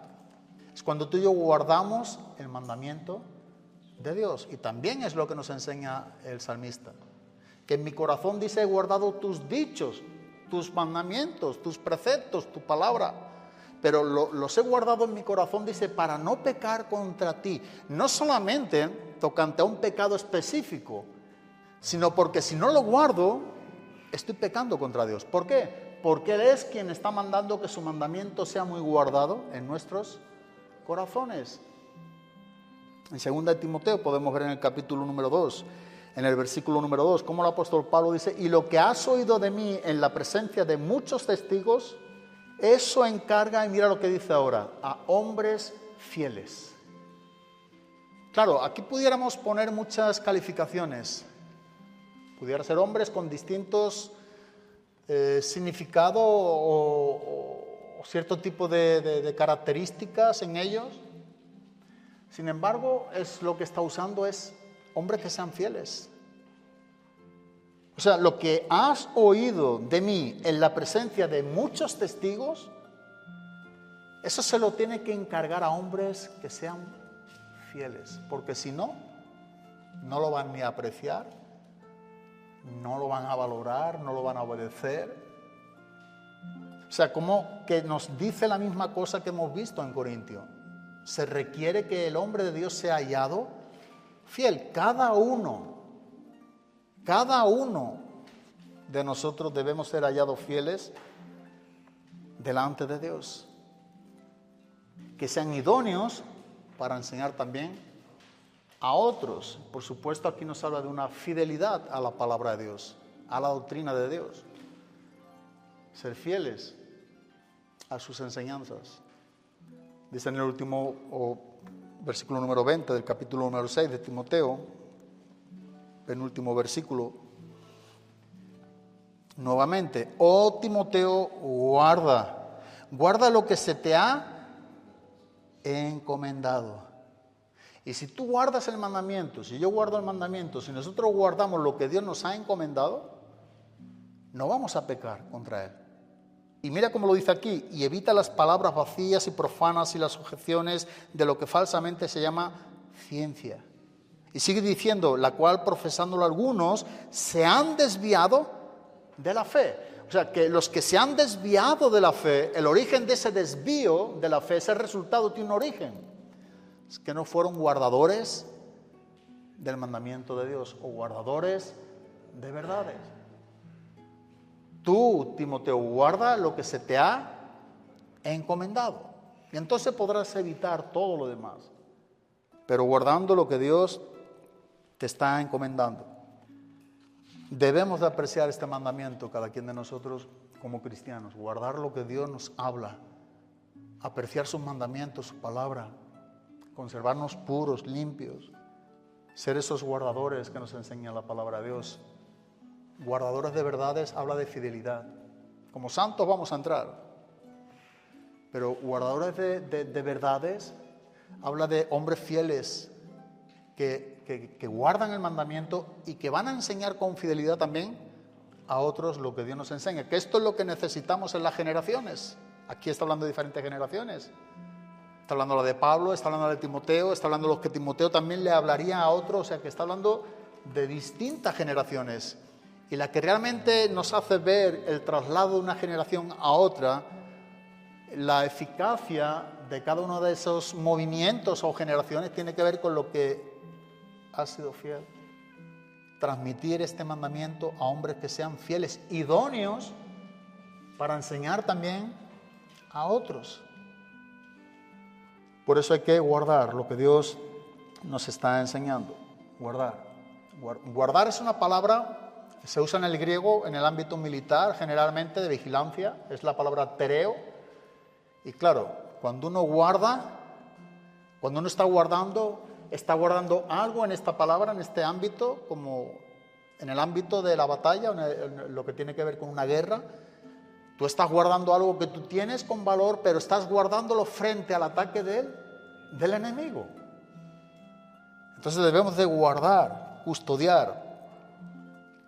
es cuando tú y yo guardamos el mandamiento de Dios. Y también es lo que nos enseña el salmista. Que en mi corazón dice, he guardado tus dichos, tus mandamientos, tus preceptos, tu palabra. Pero los he guardado en mi corazón, dice, para no pecar contra ti. No solamente tocante a un pecado específico, sino porque si no lo guardo, estoy pecando contra Dios. ¿Por qué? Porque Él es quien está mandando que su mandamiento sea muy guardado en nuestros corazones. En 2 Timoteo podemos ver en el capítulo número 2, en el versículo número 2, como el apóstol Pablo dice, y lo que has oído de mí en la presencia de muchos testigos, eso encarga, y mira lo que dice ahora, a hombres fieles. Claro, aquí pudiéramos poner muchas calificaciones. Pudiera ser hombres con distintos significados o cierto tipo de características en ellos. Sin embargo, lo que está usando es hombres que sean fieles. O sea, lo que has oído de mí en la presencia de muchos testigos, eso se lo tiene que encargar a hombres que sean fieles. Porque si no, no lo van ni a apreciar, no lo van a valorar, no lo van a obedecer. O sea, como que nos dice la misma cosa que hemos visto en Corintios. Se requiere que el hombre de Dios sea hallado fiel. Cada uno de nosotros debemos ser hallados fieles delante de Dios. Que sean idóneos para enseñar también a otros. Por supuesto, aquí nos habla de una fidelidad a la palabra de Dios, a la doctrina de Dios. Ser fieles a sus enseñanzas. Dice en el último versículo número 20 del capítulo número 6 de Timoteo, penúltimo versículo, nuevamente: oh Timoteo, guarda lo que se te ha encomendado. Y si tú guardas el mandamiento, si yo guardo el mandamiento, si nosotros guardamos lo que Dios nos ha encomendado, no vamos a pecar contra Él. Y mira cómo lo dice aquí: y evita las palabras vacías y profanas y las objeciones de lo que falsamente se llama ciencia. Y sigue diciendo: la cual profesándolo algunos se han desviado de la fe. O sea, que los que se han desviado de la fe, el origen de ese desvío de la fe, ese resultado tiene un origen. Es que no fueron guardadores del mandamiento de Dios o guardadores de verdades. Tú, Timoteo, guarda lo que se te ha encomendado. Y entonces podrás evitar todo lo demás. Pero guardando lo que Dios te está encomendando. Debemos de apreciar este mandamiento, cada quien de nosotros como cristianos. Guardar lo que Dios nos habla. Apreciar sus mandamientos, su palabra. Conservarnos puros, limpios. Ser esos guardadores que nos enseña la palabra de Dios. Guardadores de verdades habla de fidelidad. Como santos vamos a entrar. Pero guardadores de verdades habla de hombres fieles que guardan el mandamiento y que van a enseñar con fidelidad también a otros lo que Dios nos enseña. Que esto es lo que necesitamos en las generaciones. Aquí está hablando de diferentes generaciones. Está hablando de Pablo, está hablando de Timoteo, está hablando de los que Timoteo también le hablaría a otros. O sea que está hablando de distintas generaciones. Y la que realmente nos hace ver el traslado de una generación a otra, la eficacia de cada uno de esos movimientos o generaciones tiene que ver con lo que ha sido fiel. Transmitir este mandamiento a hombres que sean fieles, idóneos para enseñar también a otros. Por eso hay que guardar lo que Dios nos está enseñando. Guardar es una palabra que se usa en el griego en el ámbito militar, generalmente de vigilancia. Es la palabra tereo. Y claro, cuando uno guarda, cuando uno está guardando algo en esta palabra, en este ámbito, como en el ámbito de la batalla, en lo que tiene que ver con una guerra. Tú estás guardando algo que tú tienes con valor, pero estás guardándolo frente al ataque del enemigo. Entonces debemos de guardar, custodiar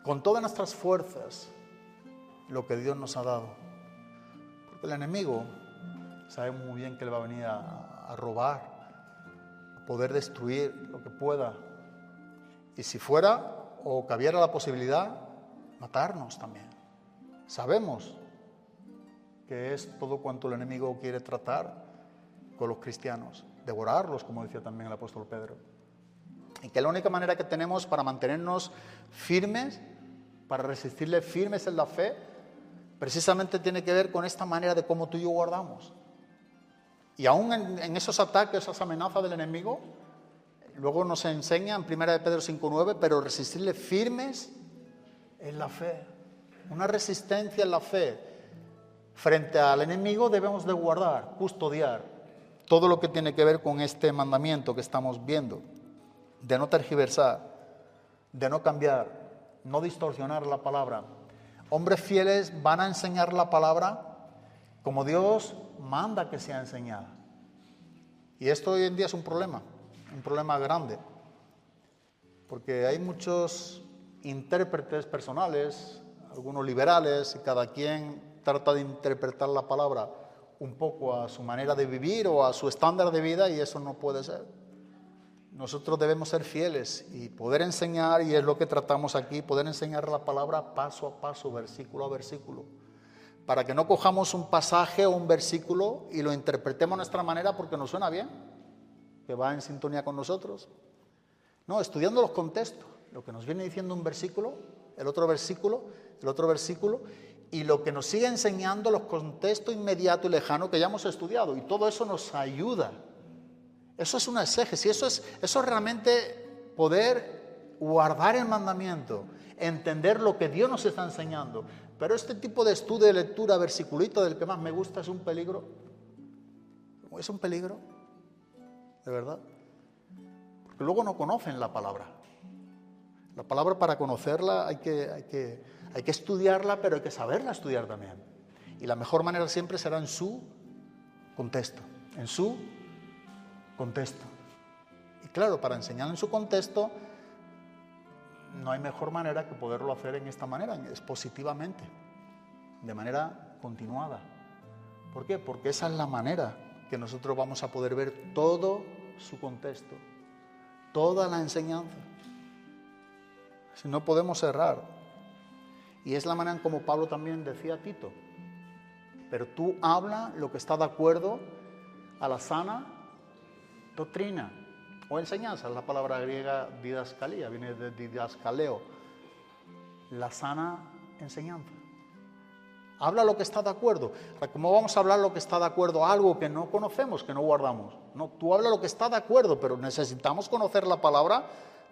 con todas nuestras fuerzas lo que Dios nos ha dado. Porque el enemigo sabe muy bien que él va a venir a robar, a poder destruir lo que pueda. Y si fuera o cabiera la posibilidad, matarnos también. Sabemos que es todo cuanto el enemigo quiere tratar con los cristianos, devorarlos, como decía también el apóstol Pedro. Y que la única manera que tenemos para mantenernos firmes, para resistirle firmes en la fe, precisamente tiene que ver con esta manera de cómo tú y yo guardamos. Y aún en esos ataques, esas amenazas del enemigo, luego nos enseña en 1 de Pedro 5:9, pero resistirle firmes en la fe. Una resistencia en la fe. Frente al enemigo debemos de guardar, custodiar todo lo que tiene que ver con este mandamiento que estamos viendo, de no tergiversar, de no cambiar, no distorsionar la palabra. Hombres fieles van a enseñar la palabra como Dios manda que sea enseñada. Y esto hoy en día es un problema grande, porque hay muchos intérpretes personales, algunos liberales, y cada quien trata de interpretar la palabra un poco a su manera de vivir o a su estándar de vida, y eso no puede ser. Nosotros debemos ser fieles y poder enseñar, y es lo que tratamos aquí, poder enseñar la palabra paso a paso, versículo a versículo, para que no cojamos un pasaje o un versículo y lo interpretemos a nuestra manera porque nos suena bien, que va en sintonía con nosotros. No, estudiando los contextos, lo que nos viene diciendo un versículo el otro versículo, y lo que nos sigue enseñando los contextos inmediato y lejano que ya hemos estudiado, y todo eso nos ayuda. Eso es una exégesis, eso es realmente poder guardar el mandamiento, entender lo que Dios nos está enseñando. Pero este tipo de estudio de lectura versiculito del que más me gusta es un peligro. Es un peligro, de verdad. Porque luego no conocen la palabra. La palabra, para conocerla hay que estudiarla, pero hay que saberla estudiar también. Y la mejor manera siempre será en su contexto. En su contexto. Y claro, para enseñar en su contexto, no hay mejor manera que poderlo hacer en esta manera, expositivamente, de manera continuada. ¿Por qué? Porque esa es la manera que nosotros vamos a poder ver todo su contexto, toda la enseñanza. Si no podemos errar. Y es la manera en como Pablo también decía a Tito: pero tú habla lo que está de acuerdo a la sana doctrina o enseñanza. La palabra griega didascalía viene de didascaleo, la sana enseñanza. Habla lo que está de acuerdo. ¿Cómo vamos a hablar lo que está de acuerdo a algo que no conocemos, que no guardamos? No, tú habla lo que está de acuerdo, pero necesitamos conocer la palabra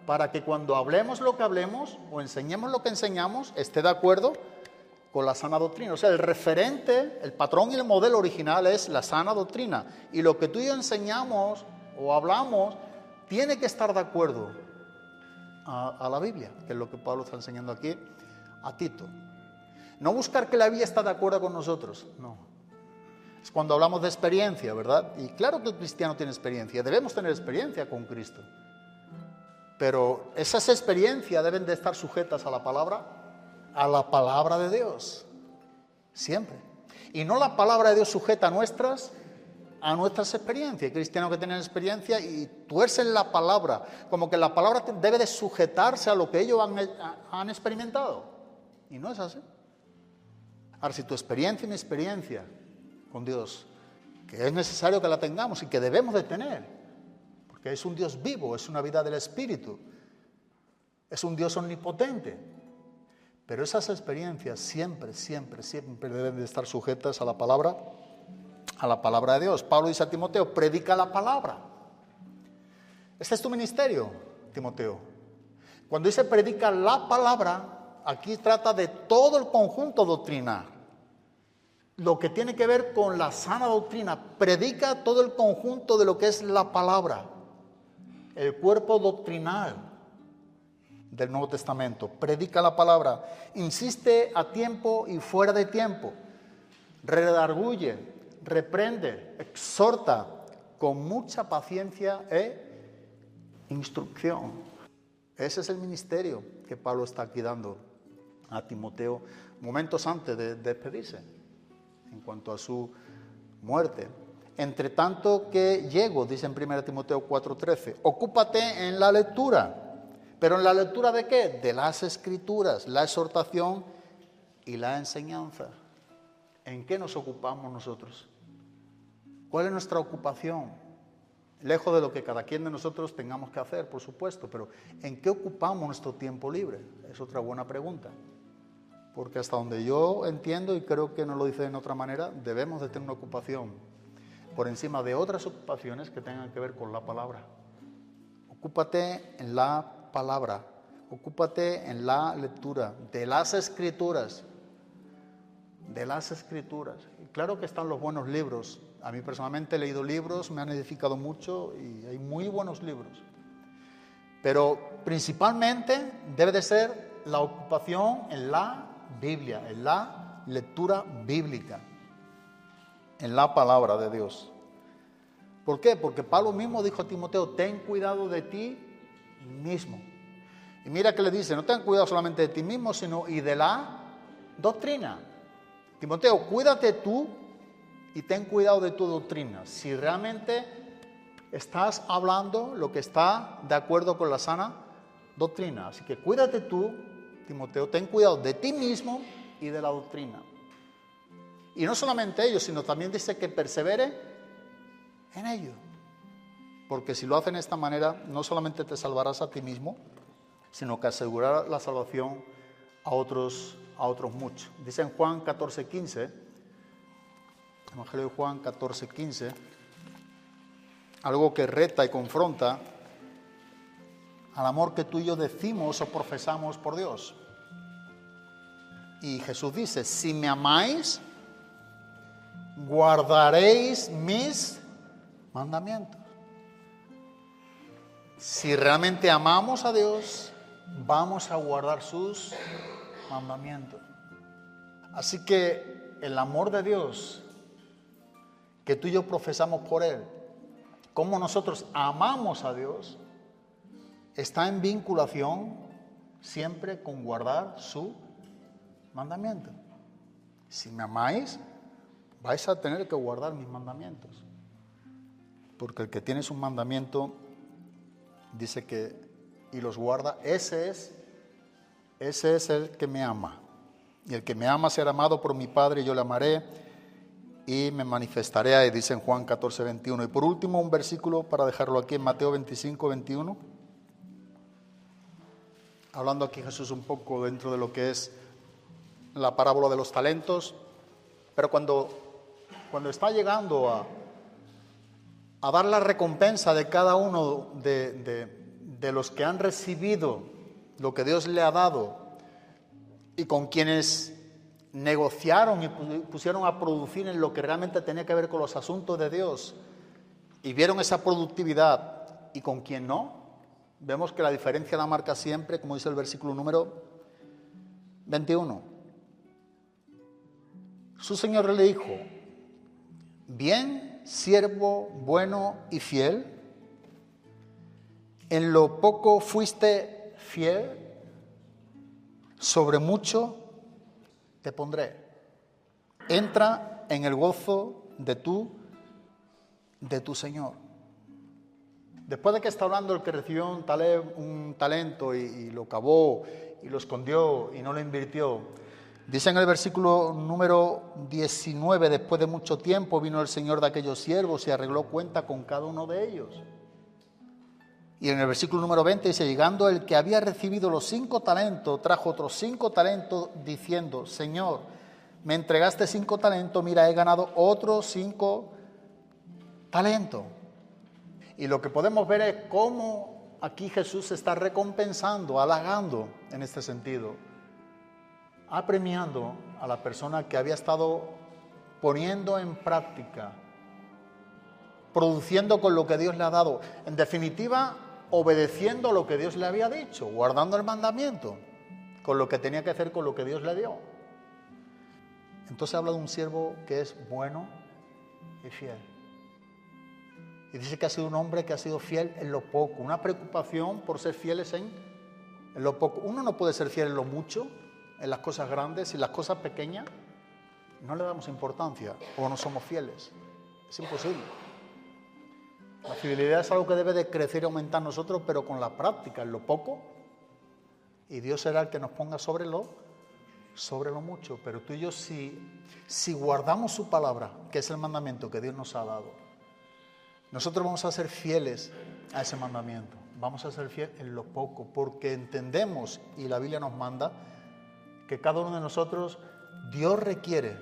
para que cuando hablemos lo que hablemos o enseñemos lo que enseñamos esté de acuerdo con la sana doctrina. O sea, el referente, el patrón y el modelo original es la sana doctrina. Y lo que tú y yo enseñamos o hablamos tiene que estar de acuerdo a la Biblia, que es lo que Pablo está enseñando aquí a Tito. No buscar que la Biblia está de acuerdo con nosotros, no. Es cuando hablamos de experiencia, ¿verdad? Y claro que el cristiano tiene experiencia, debemos tener experiencia con Cristo. Pero esas experiencias deben de estar sujetas a la palabra de Dios, siempre. Y no la palabra de Dios sujeta a nuestras experiencias. Hay cristianos que tienen experiencia y tuercen la palabra, como que la palabra debe de sujetarse a lo que ellos han experimentado. Y no es así. Ahora, si tu experiencia y mi experiencia con Dios, que es necesario que la tengamos y que debemos de tener, porque es un Dios vivo, es una vida del Espíritu, es un Dios omnipotente, pero esas experiencias siempre deben de estar sujetas a la palabra de Dios. Pablo dice a Timoteo: predica la palabra. Este es tu ministerio, Timoteo. Cuando dice predica la palabra, aquí trata de todo el conjunto doctrinal, lo que tiene que ver con la sana doctrina. Predica todo el conjunto de lo que es la palabra, el cuerpo doctrinal del Nuevo Testamento. Predica la palabra, insiste a tiempo y fuera de tiempo, redarguye, reprende, exhorta con mucha paciencia e instrucción. Ese es el ministerio que Pablo está aquí dando a Timoteo momentos antes de despedirse en cuanto a su muerte. Entre tanto que llego, dice en 1 Timoteo 4:13, ocúpate en la lectura. ¿Pero en la lectura de qué? De las Escrituras, la exhortación y la enseñanza. ¿En qué nos ocupamos nosotros? ¿Cuál es nuestra ocupación? Lejos de lo que cada quien de nosotros tengamos que hacer, por supuesto, pero ¿en qué ocupamos nuestro tiempo libre? Es otra buena pregunta. Porque hasta donde yo entiendo, y creo que no lo dice de otra manera, debemos de tener una ocupación por encima de otras ocupaciones que tengan que ver con la palabra. Ocúpate en la palabra, ocúpate en la lectura de las Escrituras. De las Escrituras. Y claro que están los buenos libros. A mí personalmente he leído libros, me han edificado mucho y hay muy buenos libros. Pero principalmente debe de ser la ocupación en la Biblia, en la lectura bíblica, en la palabra de Dios. ¿Por qué? Porque Pablo mismo dijo a Timoteo: ten cuidado de ti mismo. Y mira que le dice: no ten cuidado solamente de ti mismo, sino y de la doctrina. Timoteo, cuídate tú y ten cuidado de tu doctrina. Si realmente estás hablando lo que está de acuerdo con la sana doctrina. Así que cuídate tú, Timoteo, ten cuidado de ti mismo y de la doctrina. Y no solamente ello, sino también dice que persevere en ello. Porque si lo haces de esta manera, no solamente te salvarás a ti mismo, sino que asegurarás la salvación a otros mucho. Dice en Juan 14:15, Evangelio de Juan 14:15, algo que reta y confronta al amor que tú y yo decimos o profesamos por Dios. Y Jesús dice, si me amáis, guardaréis mis mandamientos. Si realmente amamos a Dios, vamos a guardar sus mandamientos. Así que el amor de Dios que tú y yo profesamos por Él, cómo nosotros amamos a Dios, está en vinculación siempre con guardar su mandamiento. Si me amáis, vais a tener que guardar mis mandamientos. Porque el que tiene su mandamiento, dice que, y los guarda, ese es el que me ama. Y el que me ama será amado por mi Padre, y yo le amaré y me manifestaré a él, dice en Juan 14:21. Y por último, un versículo para dejarlo aquí en Mateo 25:21. Hablando aquí Jesús un poco dentro de lo que es la parábola de los talentos, pero cuando está llegando a dar la recompensa de cada uno de los que han recibido lo que Dios le ha dado y con quienes negociaron y pusieron a producir en lo que realmente tenía que ver con los asuntos de Dios y vieron esa productividad y con quien no, vemos que la diferencia la marca siempre, como dice el versículo número 21. Su Señor le dijo, bien, siervo bueno y fiel, en lo poco fuiste fiel, sobre mucho te pondré. Entra en el gozo de tu Señor. Después de que está hablando el que recibió un talento y lo cavó y lo escondió y no lo invirtió, dice en el versículo número 19, después de mucho tiempo vino el Señor de aquellos siervos y arregló cuenta con cada uno de ellos. Y en el versículo número 20 dice, llegando el que había recibido los 5 talentos, trajo otros 5 talentos diciendo, Señor, me entregaste 5 talentos, mira, he ganado otros 5 talentos. Y lo que podemos ver es cómo aquí Jesús se está recompensando, halagando en este sentido, apremiando a la persona que había estado poniendo en práctica, produciendo con lo que Dios le ha dado. En definitiva, obedeciendo lo que Dios le había dicho, guardando el mandamiento, con lo que tenía que hacer con lo que Dios le dio. Entonces habla de un siervo que es bueno y fiel. Y dice que ha sido un hombre que ha sido fiel en lo poco. Una preocupación por ser fieles en lo poco. Uno no puede ser fiel en lo mucho, en las cosas grandes, y las cosas pequeñas no le damos importancia o no somos fieles. Es imposible. La fidelidad es algo que debe de crecer y aumentar nosotros, pero con la práctica, en lo poco. Y Dios será el que nos ponga sobre lo mucho. Pero tú y yo, si guardamos su palabra, que es el mandamiento que Dios nos ha dado, nosotros vamos a ser fieles a ese mandamiento. Vamos a ser fieles en lo poco, porque entendemos, y la Biblia nos manda, que cada uno de nosotros, Dios requiere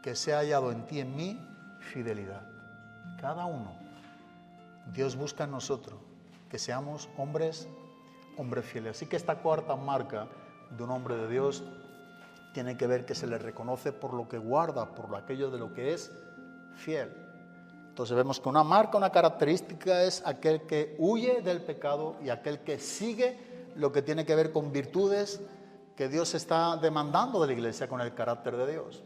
que sea hallado en ti, en mí, fidelidad. Cada uno. Dios busca en nosotros que seamos hombres fieles. Así que esta cuarta marca de un hombre de Dios tiene que ver que se le reconoce por lo que guarda, por aquello de lo que es fiel. Entonces vemos que una marca, una característica es aquel que huye del pecado y aquel que sigue lo que tiene que ver con virtudes que Dios está demandando de la iglesia con el carácter de Dios.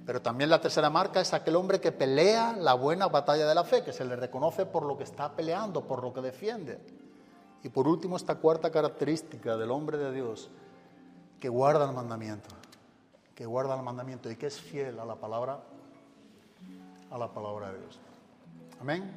Pero también la tercera marca es aquel hombre que pelea la buena batalla de la fe, que se le reconoce por lo que está peleando, por lo que defiende. Y por último, esta cuarta característica del hombre de Dios, que guarda el mandamiento y que es fiel a la palabra de Dios. Amén.